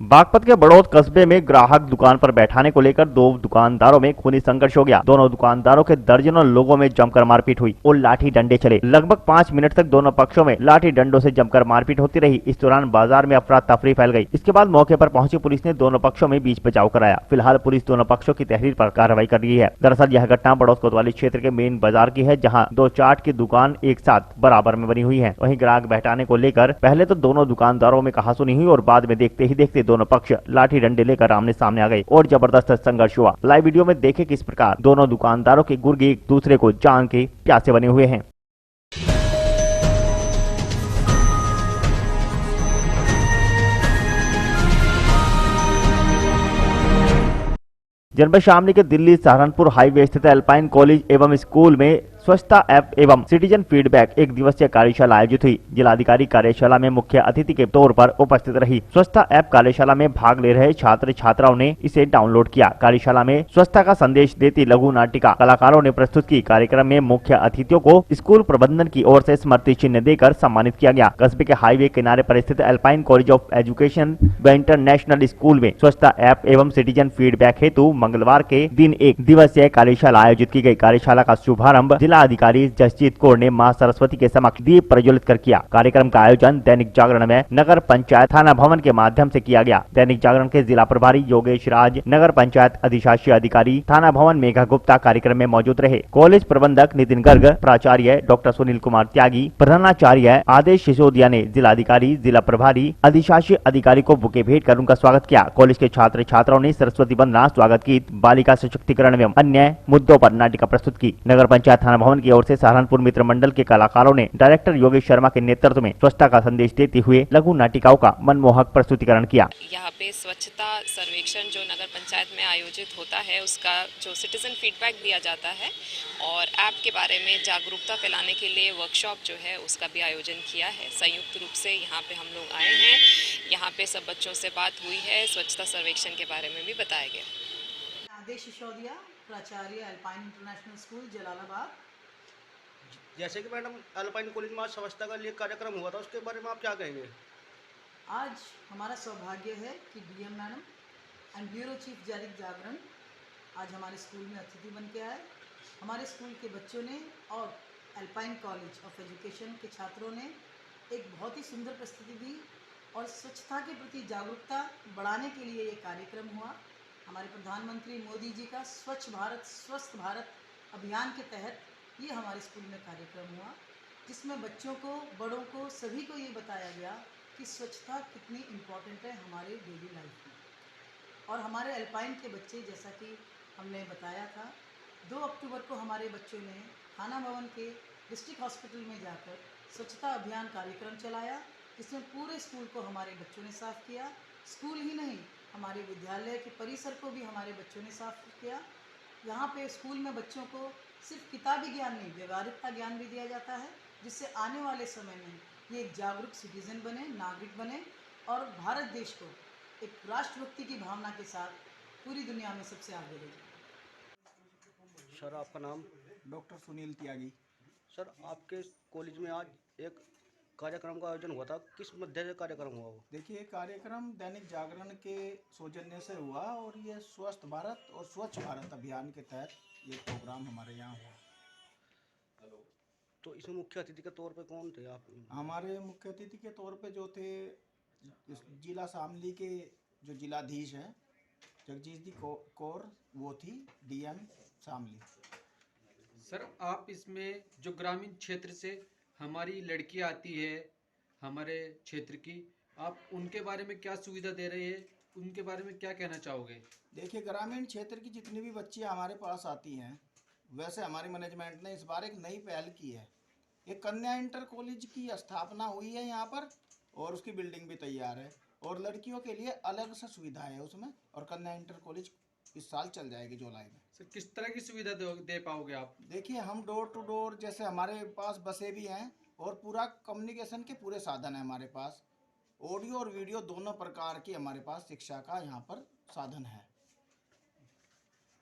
Speaker 2: बागपत के बड़ौद कस्बे में ग्राहक दुकान पर बैठाने को लेकर दो दुकानदारों में खूनी संघर्ष हो गया। दोनों दुकानदारों के दर्जनों लोगों में जमकर मारपीट हुई और लाठी डंडे चले। लगभग 5 मिनट तक दोनों पक्षों में लाठी डंडों से जमकर मारपीट होती रही। इस दौरान बाजार में अफरा तफरी फैल गई। इसके बाद मौके पर पहुंची पुलिस ने दोनों पक्षों में बीच बचाव कराया। फिलहाल पुलिस दोनों पक्षों की तहरीर पर कार्रवाई कर रही है। दरअसल यह घटना बड़ौद कोतवाली क्षेत्र के मेन बाजार की है, जहाँ 2 चाट की दुकान एक साथ बराबर में बनी हुई है। वहीं ग्राहक बैठाने को लेकर पहले तो दोनों दुकानदारों में कहासुनी हुई और बाद में देखते ही देखते दोनों पक्ष लाठी डंडे लेकर आमने सामने आ गए और जबरदस्त संघर्ष हुआ। लाइव वीडियो में देखें किस प्रकार दोनों दुकानदारों के गुर्गे एक दूसरे को जान के प्यासे बने हुए हैं। जनपद शामली के दिल्ली सहारनपुर हाईवे स्थित अल्पाइन कॉलेज एवं स्कूल में स्वच्छता ऐप एवं सिटीजन फीडबैक एक दिवसीय कार्यशाला आयोजित हुई। जिलाधिकारी कार्यशाला में मुख्य अतिथि के तौर पर उपस्थित रही। स्वच्छता ऐप कार्यशाला में भाग ले रहे छात्र छात्राओं ने इसे डाउनलोड किया। कार्यशाला में स्वच्छता का संदेश देती लघु नाटिका कलाकारों ने प्रस्तुत की। कार्यक्रम में मुख्य अतिथियों को स्कूल प्रबंधन की ओर से स्मृति चिन्ह देकर सम्मानित किया गया। कस्बे के हाईवे किनारे पर स्थित अल्पाइन कॉलेज ऑफ एजुकेशन व इंटरनेशनल स्कूल में स्वच्छता ऐप एवं सिटीजन फीडबैक हेतु मंगलवार के दिन एक दिवसीय कार्यशाला आयोजित की गई। कार्यशाला का शुभारंभ अधिकारी जसजीत कौर ने मां सरस्वती के समक्ष दीप प्रज्वलित कर किया। कार्यक्रम का आयोजन दैनिक जागरण में नगर पंचायत थाना भवन के माध्यम से किया गया। दैनिक जागरण के जिला प्रभारी योगेश राज, नगर पंचायत अधिशासी अधिकारी थाना भवन मेघा गुप्ता कार्यक्रम में मौजूद रहे। कॉलेज प्रबंधक नितिन गर्ग, प्राचार्य डॉक्टर सुनील कुमार त्यागी, प्रधानाचार्य आदेश सिसोदिया ने जिलाधिकारी, जिला प्रभारी, अधिशासी अधिकारी को बुके भेंट कर उनका स्वागत किया। कॉलेज के छात्र छात्राओं ने सरस्वती वंदना, स्वागत गीत, बालिका सशक्तिकरण एवं अन्य मुद्दों पर नाटिका प्रस्तुत की। नगर पंचायत थाना भवन की ओर से सहारनपुर मित्र मंडल के कलाकारों ने डायरेक्टर योगेश शर्मा के नेतृत्व में स्वच्छता का संदेश देते हुए लघु नाटिकाओं का मनमोहक प्रस्तुतिकरण किया।
Speaker 20: यहाँ पे स्वच्छता सर्वेक्षण जो नगर पंचायत में आयोजित होता है उसका जो सिटीजन फीडबैक दिया जाता है और ऐप के बारे में जागरूकता फैलाने के लिए वर्कशॉप जो है उसका भी आयोजन किया है। संयुक्त रूप से यहाँ पे हम लोग आए हैं। यहाँ पे सब बच्चों से बात हुई है, स्वच्छता सर्वेक्षण के बारे में भी बताया गया।
Speaker 21: आदेश सिसोदिया, प्राचार्य अल्पाइन इंटरनेशनल स्कूल जलालाबाद।
Speaker 6: जैसे कि मैडम अल्पाइन कॉलेज में स्वच्छता का लिए कार्यक्रम हुआ था, उसके बारे में आप क्या कहेंगे?
Speaker 21: आज हमारा सौभाग्य है कि DM madam and bureau chief Dainik Jagran आज हमारे स्कूल में अतिथि बन के आए। हमारे स्कूल के बच्चों ने और अल्पाइन कॉलेज ऑफ एजुकेशन के छात्रों ने एक बहुत ही सुंदर प्रस्तुति दी और स्वच्छता के प्रति जागरूकता बढ़ाने के लिए ये कार्यक्रम हुआ। हमारे प्रधानमंत्री मोदी जी का स्वच्छ भारत स्वस्थ भारत अभियान के तहत ये हमारे स्कूल में कार्यक्रम हुआ, जिसमें बच्चों को, बड़ों को, सभी को ये बताया गया कि स्वच्छता कितनी इम्पॉर्टेंट है हमारे डेली लाइफ में। और हमारे अल्पाइन के बच्चे, जैसा कि हमने बताया था, 2 अक्टूबर को हमारे बच्चों ने थाना भवन के डिस्ट्रिक्ट हॉस्पिटल में जाकर स्वच्छता अभियान कार्यक्रम चलाया, जिसमें पूरे स्कूल को हमारे बच्चों ने साफ़ किया। स्कूल ही नहीं, हमारे विद्यालय के परिसर को भी हमारे बच्चों ने साफ़ किया। यहाँ पे स्कूल में बच्चों को सिर्फ किताबी ज्ञान नहीं, व्यवहारिकता ज्ञान भी दिया जाता है, जिससे आने वाले समय में ये एक जागरूक सिटीज़न बने, नागरिक बने और भारत देश को एक राष्ट्रभक्ति की भावना के साथ पूरी दुनिया में सबसे आगे ले जाए।
Speaker 1: सर, आपका नाम?
Speaker 22: डॉक्टर सुनील त्यागी।
Speaker 1: सर, आपके कॉलेज में आज एक कार्यक्रम का आयोजन हुआ था, किस मुद्दे से कार्यक्रम हुआ वो?
Speaker 22: देखिए, कार्यक्रम दैनिक जागरण के सौजन्य से हुआ और ये स्वस्थ भारत और स्वच्छ भारत अभियान के तहत ये प्रोग्राम हमारे यहाँ हुआ।
Speaker 1: तो इसमें मुख्य अतिथि के तौर पे कौन थे आप?
Speaker 22: हमारे मुख्य अतिथि के तौर पे जो थे, जिला शामली के जो जिलाधीश हैं जगजीत दी कौर, वो थी डीएम शामली।
Speaker 23: सर, आप इसमें जो ग्रामीण क्षेत्र से हमारी लड़की आती है हमारे क्षेत्र की, आप उनके बारे में क्या सुविधा दे रहे हैं, उनके बारे में क्या कहना चाहोगे?
Speaker 22: देखिए, ग्रामीण क्षेत्र की जितनी भी बच्चियाँ हमारे पास आती हैं, वैसे हमारी मैनेजमेंट ने इस बार एक नई पहल की है। एक कन्या इंटर कॉलेज की स्थापना हुई है यहाँ पर और उसकी बिल्डिंग भी तैयार है और लड़कियों के लिए अलग से सुविधा है उसमें, और कन्या इंटर कॉलेज इस साल चल जाएगी जुलाई में।
Speaker 23: सर, किस तरह की सुविधा दे पाओगे आप?
Speaker 22: देखिए, हम डोर टू डोर, जैसे हमारे पास बसें भी हैं और पूरा कम्युनिकेशन के पूरे साधन है हमारे पास, ऑडियो और वीडियो दोनों प्रकार की हमारे पास शिक्षा का यहाँ पर साधन है।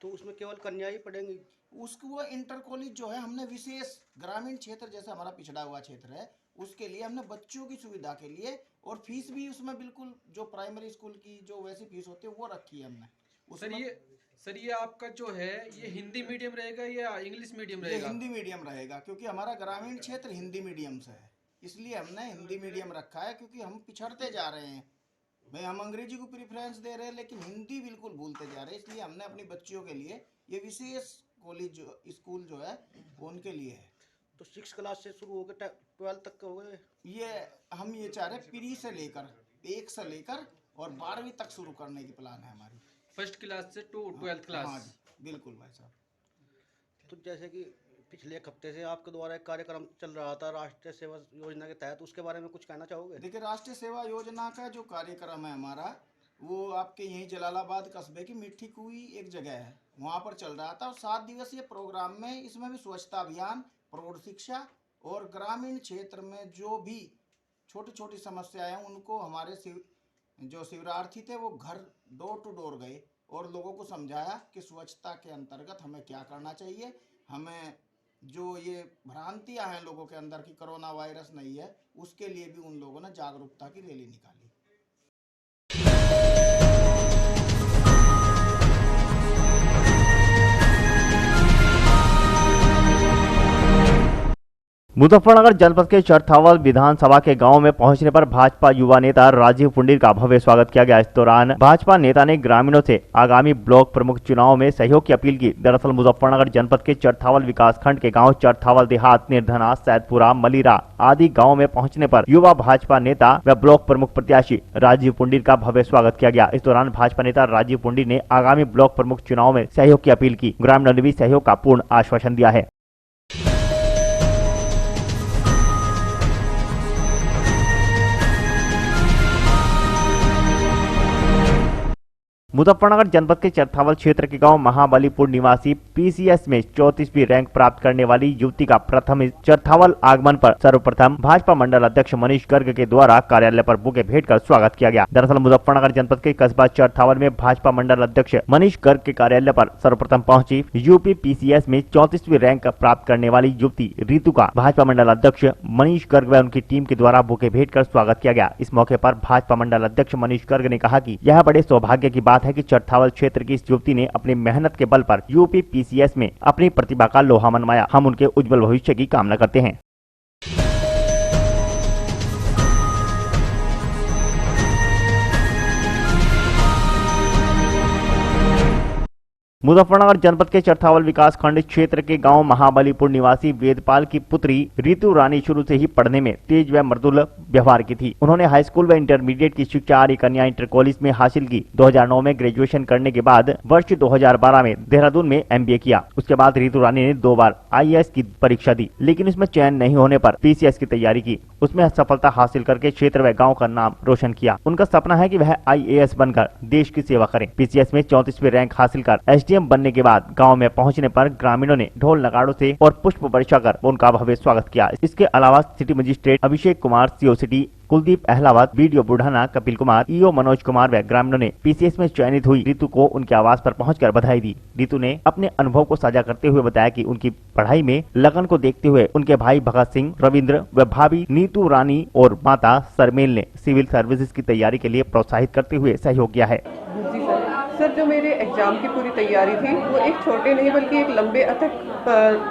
Speaker 1: तो उसमें केवल कन्या ही पढ़ेंगी?
Speaker 22: उसको वो इंटर कॉलेज जो है हमने विशेष ग्रामीण क्षेत्र, जैसे हमारा पिछड़ा हुआ क्षेत्र है, उसके लिए हमने बच्चों की सुविधा के लिए, और फीस भी उसमें बिल्कुल जो प्राइमरी स्कूल की जो वैसी फीस होती है वो रखी है हमने।
Speaker 23: सर, ये आपका जो है ये हिंदी मीडियम रहेगा या इंग्लिश मीडियम रहेगा?
Speaker 22: ये हिंदी मीडियम रहेगा, क्योंकि हमारा ग्रामीण क्षेत्र हिंदी मीडियम से है, इसलिए हमने हिंदी मीडियम रखा है, क्योंकि हम पिछड़ते जा रहे हैं। हम अंग्रेजी को प्रेफरेंस दे रहे हैं लेकिन हिंदी बिल्कुल भूलते जा रहे हैं, इसलिए हमने अपनी बच्चियों के लिए ये विशेष कॉलेज स्कूल जो है वो उनके लिए है।
Speaker 1: तो 6 क्लास से शुरू होकर 12 तक हो गए?
Speaker 22: ये हम ये चाह रहे हैं प्री से लेकर 1 से लेकर और 12वीं तक शुरू करने की प्लान है हमारी।
Speaker 23: फर्स्ट क्लास से टू 12th क्लास?
Speaker 22: हाँ जी, बिल्कुल भाई साहब।
Speaker 1: तो जैसे कि पिछले एक हफ्ते से आपके द्वारा एक कार्यक्रम चल रहा था राष्ट्रीय सेवा योजना के तहत, उसके बारे में कुछ कहना चाहोगे?
Speaker 22: देखिए, राष्ट्रीय सेवा योजना का जो कार्यक्रम है हमारा, वो आपके यहीं जलालाबाद कस्बे की मिट्टी कुई एक जगह है, वहाँ पर चल रहा था। और 7 दिवसीय प्रोग्राम में इसमें भी स्वच्छता अभियान, प्रौढ़ शिक्षा और ग्रामीण क्षेत्र में जो भी छोटी छोटी समस्याएं हैं उनको हमारे जो शिविरार्थी थे वो घर डोर टू डोर गए और लोगों को समझाया कि स्वच्छता के अंतर्गत हमें क्या करना चाहिए। हमें जो ये भ्रांतियां हैं लोगों के अंदर कि कोरोना वायरस नहीं है, उसके लिए भी उन लोगों ने जागरूकता की रैली निकाली।
Speaker 2: मुजफ्फरनगर जनपद के चरथावल विधानसभा के गांव में पहुंचने पर भाजपा युवा नेता राजीव पुंडीर का भव्य स्वागत किया गया। इस दौरान भाजपा नेता ने ग्रामीणों से आगामी ब्लॉक प्रमुख चुनाव में सहयोग की अपील की। दरअसल मुजफ्फरनगर जनपद के चरथावल विकासखंड के गांव चरथावल देहात, निर्धना, सैदपुरा, मलिरा आदि गाँव में पहुँचने पर युवा भाजपा नेता व ब्लॉक प्रमुख प्रत्याशी राजीव पुंडीर का भव्य स्वागत किया गया। इस दौरान भाजपा नेता राजीव पुंडीर ने आगामी ब्लॉक प्रमुख चुनाव में सहयोग की अपील की। ग्रामीणों ने भी सहयोग का पूर्ण आश्वासन दिया है। मुजफ्फरनगर जनपद के चरथावल क्षेत्र के गांव महाबलीपुर निवासी पीसीएस में 34वीं रैंक प्राप्त करने वाली युवती का प्रथम चरथावल आगमन पर सर्वप्रथम भाजपा मंडल अध्यक्ष मनीष गर्ग के द्वारा कार्यालय पर बुके भेंट कर स्वागत किया गया। दरअसल मुजफ्फरनगर जनपद के कस्बा चरथावल में भाजपा मंडल अध्यक्ष मनीष गर्ग के कार्यालय पर सर्वप्रथम पहुंची यूपी पीसीएस में 34वीं रैंक प्राप्त करने वाली युवती रीतू का भाजपा मंडल अध्यक्ष मनीष गर्ग व उनकी टीम के द्वारा बुके भेंट कर स्वागत किया गया। इस मौके पर भाजपा मंडल अध्यक्ष मनीष गर्ग ने कहा कि यह बड़े सौभाग्य की बात बात है कि चरथावल क्षेत्र की इस युवती ने अपनी मेहनत के बल पर यूपी पीसीएस में अपनी प्रतिभा का लोहा मनवाया। हम उनके उज्जवल भविष्य की कामना करते हैं। मुजफ्फरनगर जनपद के चरथावल विकास खंड क्षेत्र के गांव महाबलीपुर निवासी वेदपाल की पुत्री ऋतु रानी शुरू से ही पढ़ने में तेज व मृदुल व्यवहार की थी। उन्होंने हाई स्कूल व इंटरमीडिएट की शिक्षा आर्य कन्या इंटर कॉलेज में हासिल की। 2009 में ग्रेजुएशन करने के बाद वर्ष 2012 में देहरादून में MBA किया। उसके बाद ऋतु रानी ने 2 बार IAS की परीक्षा दी, लेकिन उसमें चयन नहीं होने पर PCS की तैयारी की। उसमें सफलता हासिल करके क्षेत्र व गाँव का नाम रोशन किया। उनका सपना है कि वह IAS बनकर देश की सेवा करें। PCS में 34वीं रैंक हासिल कर SDM बनने के बाद गांव में पहुंचने पर ग्रामीणों ने ढोल नगाड़ों से और पुष्प वर्षा कर उनका भव्य स्वागत किया। इसके अलावा city magistrate Abhishek Kumar, CO city Kuldeep Ahlawat, BDO Budhana Kapil Kumar, EO Manoj Kumar व ग्रामीणों ने PCS में चयनित हुई ऋतु को उनके आवास पर पहुंचकर बधाई दी। ऋतु ने अपने अनुभव को साझा करते हुए बताया कि उनकी पढ़ाई में लगन को देखते हुए उनके भाई भगत सिंह, रविंद्र व भाभी नीतू रानी और माता सरमेल ने सिविल सर्विसेज की तैयारी के लिए प्रोत्साहित करते हुए सहयोग किया है।
Speaker 3: सर, जो मेरे एग्ज़ाम की पूरी तैयारी थी वो एक छोटे नहीं बल्कि एक लंबे अथक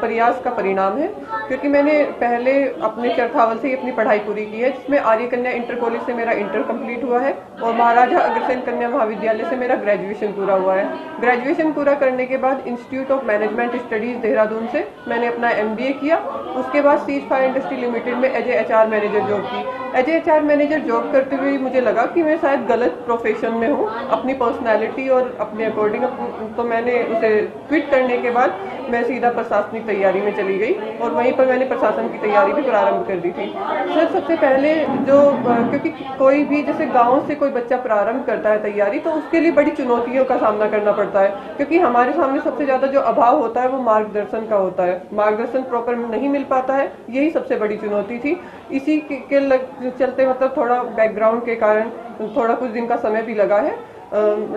Speaker 3: प्रयास का परिणाम है, क्योंकि मैंने पहले अपने चरथावल से ही अपनी पढ़ाई पूरी की है, जिसमें आर्य कन्या इंटर कॉलेज से मेरा इंटर कंप्लीट हुआ है और महाराजा अग्रसेन कन्या महाविद्यालय से मेरा ग्रेजुएशन पूरा हुआ है। ग्रेजुएशन पूरा करने के बाद institute of management studies Dehradun से मैंने अपना MBA किया। उसके बाद सीज फायर इंडस्ट्री लिमिटेड में as a HR manager job की। As a HR manager job करते हुए मुझे लगा कि मैं शायद गलत प्रोफेशन में हूँ अपनी पर्सनैलिटी और अपने अकॉर्डिंग, तो मैंने उसे क्विट करने के बाद मैं सीधा प्रशासनिक तैयारी में चली गई और वहीं पर मैंने प्रशासन की तैयारी भी प्रारंभ कर दी थी। सर, सबसे पहले क्योंकि कोई भी जैसे गांव से कोई बच्चा प्रारंभ करता है तैयारी, तो उसके लिए बड़ी चुनौतियों का सामना करना पड़ता है, क्योंकि हमारे सामने सबसे ज़्यादा जो अभाव होता है वो मार्गदर्शन का होता है। मार्गदर्शन प्रॉपर नहीं मिल पाता है, यही सबसे बड़ी चुनौती थी। इसी के चलते मतलब थोड़ा बैकग्राउंड के कारण थोड़ा कुछ दिन का समय भी लगा है,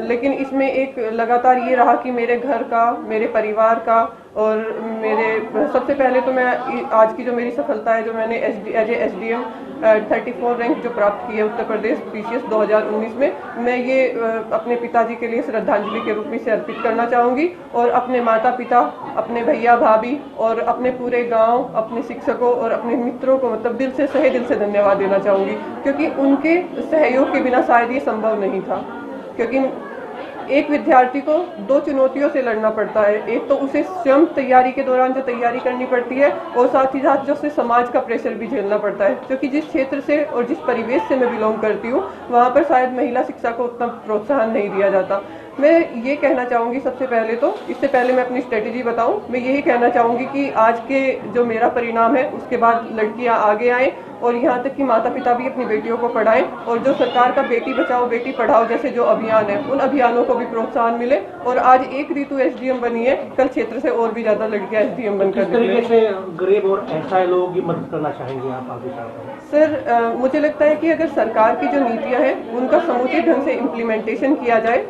Speaker 3: लेकिन इसमें एक लगातार ये रहा कि मेरे घर का, मेरे परिवार का और मेरे सबसे पहले तो मैं आज की जो मेरी सफलता है, जो मैंने एज ए SDM 34 रैंक जो प्राप्त की है उत्तर प्रदेश PCS 2019 में, मैं ये अपने पिताजी के लिए श्रद्धांजलि के रूप में से अर्पित करना चाहूँगी और अपने माता पिता, अपने भैया भाभी और अपने पूरे गांव, अपने शिक्षकों और अपने मित्रों को मतलब दिल से धन्यवाद देना चाहूँगी, क्योंकि उनके सहयोग के बिना शायद ये संभव नहीं था। क्योंकि एक विद्यार्थी को 2 चुनौतियों से लड़ना पड़ता है, एक तो उसे स्वयं तैयारी के दौरान जो तैयारी करनी पड़ती है और साथ ही साथ जो उसे समाज का प्रेशर भी झेलना पड़ता है, क्योंकि जिस क्षेत्र से और जिस परिवेश से मैं बिलोंग करती हूँ वहाँ पर शायद महिला शिक्षा को उतना प्रोत्साहन नहीं दिया जाता। मैं ये कहना चाहूँगी सबसे पहले तो, इससे पहले मैं अपनी स्ट्रेटेजी बताऊँ, मैं यही कहना चाहूँगी कि आज के जो मेरा परिणाम है उसके बाद लड़कियाँ आगे आएँ और यहाँ तक कि माता पिता भी अपनी बेटियों को पढ़ाएं और जो सरकार का बेटी बचाओ बेटी पढ़ाओ जैसे जो अभियान है उन अभियानों को भी प्रोत्साहन मिले और आज एक ऋतु SDM बनी है, कल क्षेत्र से और भी ज़्यादा लड़कियाँ SDM बनकर
Speaker 4: तरीके से गरीब और असहाय लोगों की मदद करना चाहेंगे आप आगे?
Speaker 3: सर, मुझे लगता है कि अगर सरकार की जो नीतियाँ हैं उनका समुचित ढंग से इम्प्लीमेंटेशन किया जाए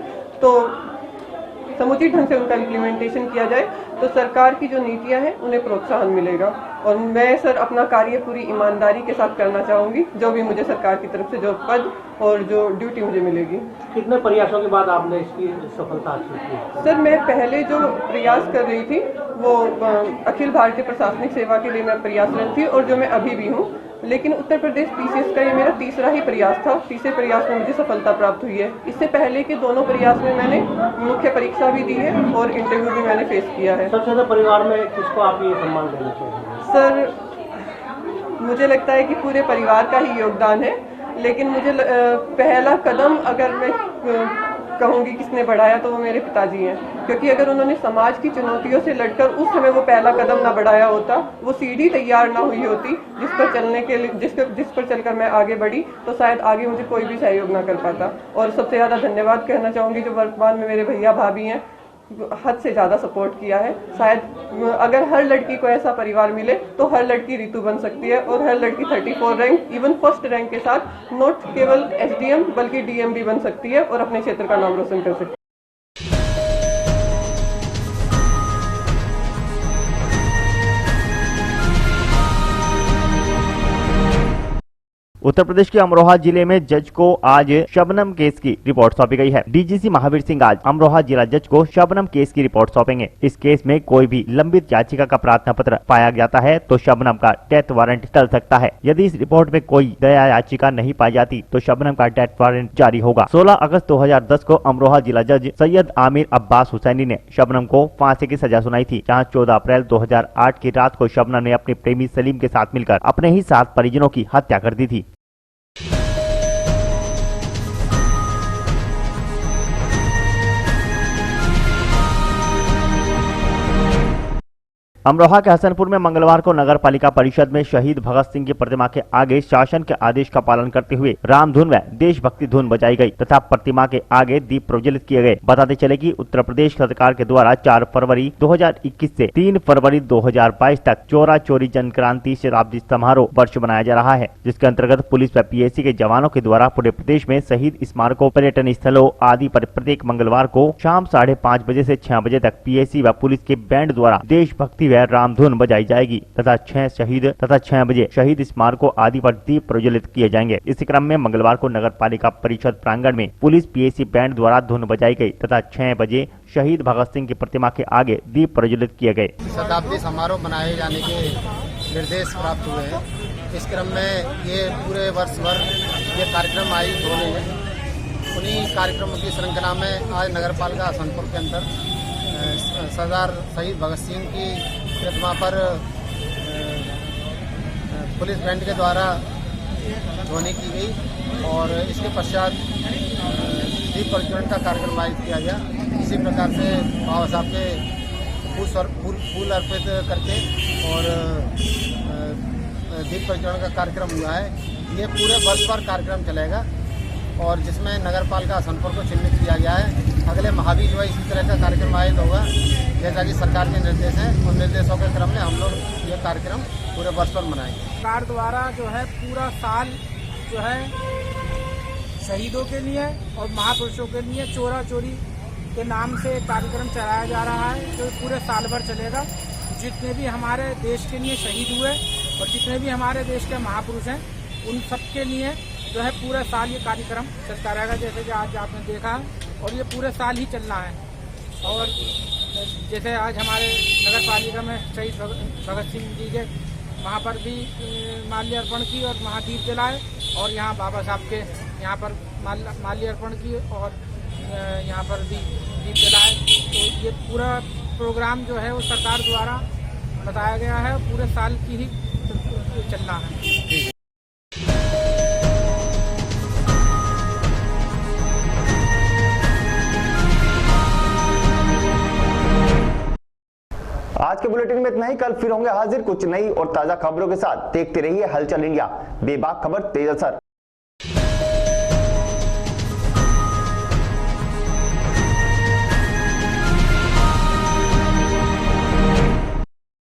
Speaker 3: तो सरकार की जो नीतियां हैं उन्हें प्रोत्साहन मिलेगा और मैं सर अपना कार्य पूरी ईमानदारी के साथ करना चाहूँगी, जो भी मुझे सरकार की तरफ से जो पद और जो ड्यूटी मुझे मिलेगी।
Speaker 4: कितने प्रयासों के बाद आपने इसकी सफलता हासिल की?
Speaker 3: सर, मैं पहले जो प्रयास कर रही थी वो अखिल भारतीय प्रशासनिक सेवा के लिए मैं प्रयासरत थी और जो मैं अभी भी हूँ, लेकिन उत्तर प्रदेश PCS का ये मेरा तीसरा ही प्रयास था। तीसरे प्रयास में मुझे सफलता प्राप्त हुई है। इससे पहले के दोनों प्रयास में मैंने मुख्य परीक्षा भी दी है और इंटरव्यू भी मैंने फेस किया है।
Speaker 4: सबसे ज़्यादा परिवार में किसको आप ये सम्मान देना चाहिए?
Speaker 3: सर, मुझे लगता है कि पूरे परिवार का ही योगदान है, लेकिन मुझे पहला कदम अगर मैं कहूँगी किसने बढ़ाया तो वो मेरे पिताजी हैं, क्योंकि अगर उन्होंने समाज की चुनौतियों से लड़कर उस समय वो पहला कदम ना बढ़ाया होता, वो सीढ़ी तैयार ना हुई होती जिस पर चलने के लिए जिस पर चलकर मैं आगे बढ़ी, तो शायद आगे मुझे कोई भी सहयोग ना कर पाता। और सबसे ज़्यादा धन्यवाद कहना चाहूँगी जो वर्तमान में मेरे भैया भाभी हैं, हद से ज़्यादा सपोर्ट किया है। शायद अगर हर लड़की को ऐसा परिवार मिले तो हर लड़की ऋतु बन सकती है और हर लड़की 34 रैंक इवन फर्स्ट रैंक के साथ नॉट केवल SDM बल्कि DM भी बन सकती है और अपने क्षेत्र का नाम रोशन कर सकती है।
Speaker 2: उत्तर प्रदेश के अमरोहा जिले में जज को आज शबनम केस की रिपोर्ट सौंपी गई है। डीजीसी महावीर सिंह आज अमरोहा जिला जज को शबनम केस की रिपोर्ट सौंपेंगे। इस केस में कोई भी लंबित याचिका का प्रार्थना पत्र पाया जाता है तो शबनम का डेथ वारंट टल सकता है। यदि इस रिपोर्ट में कोई दया याचिका नहीं पाई जाती तो शबनम का डेथ वारंट जारी होगा। 16 अगस्त 2010 को अमरोहा जिला जज सैयद आमिर अब्बास हुसैनी ने शबनम को फांसी की सजा सुनाई थी, जहां 14 अप्रैल 2008 की रात को शबनम ने अपने प्रेमी सलीम के साथ मिलकर अपने ही 7 परिजनों की हत्या कर दी थी। अमरोहा के हसनपुर में मंगलवार को नगर पालिका परिषद में शहीद भगत सिंह की प्रतिमा के आगे शासन के आदेश का पालन करते हुए रामधुन व देशभक्ति धुन बजाई गई तथा प्रतिमा के आगे दीप प्रज्वलित किए गए। बताते चले कि उत्तर प्रदेश सरकार के द्वारा 4 फरवरी 2021 से 3 फरवरी 2022 तक चोरा चोरी जनक्रांति शताब्दी समारोह वर्ष मनाया जा रहा है, जिसके अंतर्गत पुलिस व पीएसी के जवानों के द्वारा पूरे प्रदेश में शहीद स्मारकों, पर्यटन स्थलों आदि पर प्रत्येक मंगलवार को शाम 5:30 बजे से 6 बजे तक पीएसी व पुलिस के बैंड द्वारा देशभक्ति रामधुन बजाई जाएगी तथा 6 बजे शहीद स्मारकों आदि पर दीप प्रज्वलित किए जाएंगे। इसी क्रम में मंगलवार को नगर पालिका परिषद प्रांगण में पुलिस पीएसी बैंड द्वारा धुन बजाई गई तथा 6 बजे शहीद भगत सिंह की प्रतिमा के आगे दीप प्रज्वलित किए गए।
Speaker 22: शताब्दी समारोह मनाए जाने के निर्देश प्राप्त हुए हैं। इस क्रम में ये पूरे वर्ष भर ये कार्यक्रम आयोजित होने हैं। उन्हीं कार्यक्रमों की श्रृंखला में आज नगर पालिका हसनपुर के अंदर सरदार शहीद भगत सिंह की प्रतिमा पर पुलिस बैंड के द्वारा ध्वनि की गई और इसके पश्चात दीप प्रज्वलन का कार्यक्रम आयोजित किया गया। इसी प्रकार से बाबा साहब के फूल अर्पित करके और दीप प्रज्वलन का कार्यक्रम हुआ है। ये पूरे वर्ष भर कार्यक्रम चलेगा और जिसमें नगर पालिका हसनपुर को चिन्हित किया गया है। अगले माह भी जो है इसी तरह का कार्यक्रम आयोजित होगा, जैसा कि सरकार के निर्देश हैं। उन निर्देशों के क्रम में हम लोग ये कार्यक्रम पूरे वर्ष भर मनाएंगे।
Speaker 4: सरकार द्वारा जो है पूरा साल जो है शहीदों के लिए और महापुरुषों के लिए चोरा चोरी के नाम से कार्यक्रम चलाया जा रहा है, जो पूरे साल भर चलेगा। जितने भी हमारे देश के लिए शहीद हुए और जितने भी हमारे देश के महापुरुष हैं उन सबके लिए जो है पूरा साल ये कार्यक्रम चलता रहेगा, जैसे कि आज आपने देखा और ये पूरे साल ही चलना है। और जैसे आज हमारे नगर पालिका में शहीद भगत सिंह जी के वहाँ पर भी माल्यार्पण की और महादीप जलाए और यहाँ बाबा साहब के यहाँ पर माल्यार्पण की और यहाँ पर भी दीप जलाए। तो ये पूरा प्रोग्राम जो है वो सरकार द्वारा बताया गया है, पूरे साल की ही चलना है।
Speaker 2: आज के बुलेटिन में इतना ही। कल फिर होंगे हाजिर कुछ नई और ताजा खबरों के साथ। देखते रहिए हलचल इंडिया, बेबाक खबर तेज असर।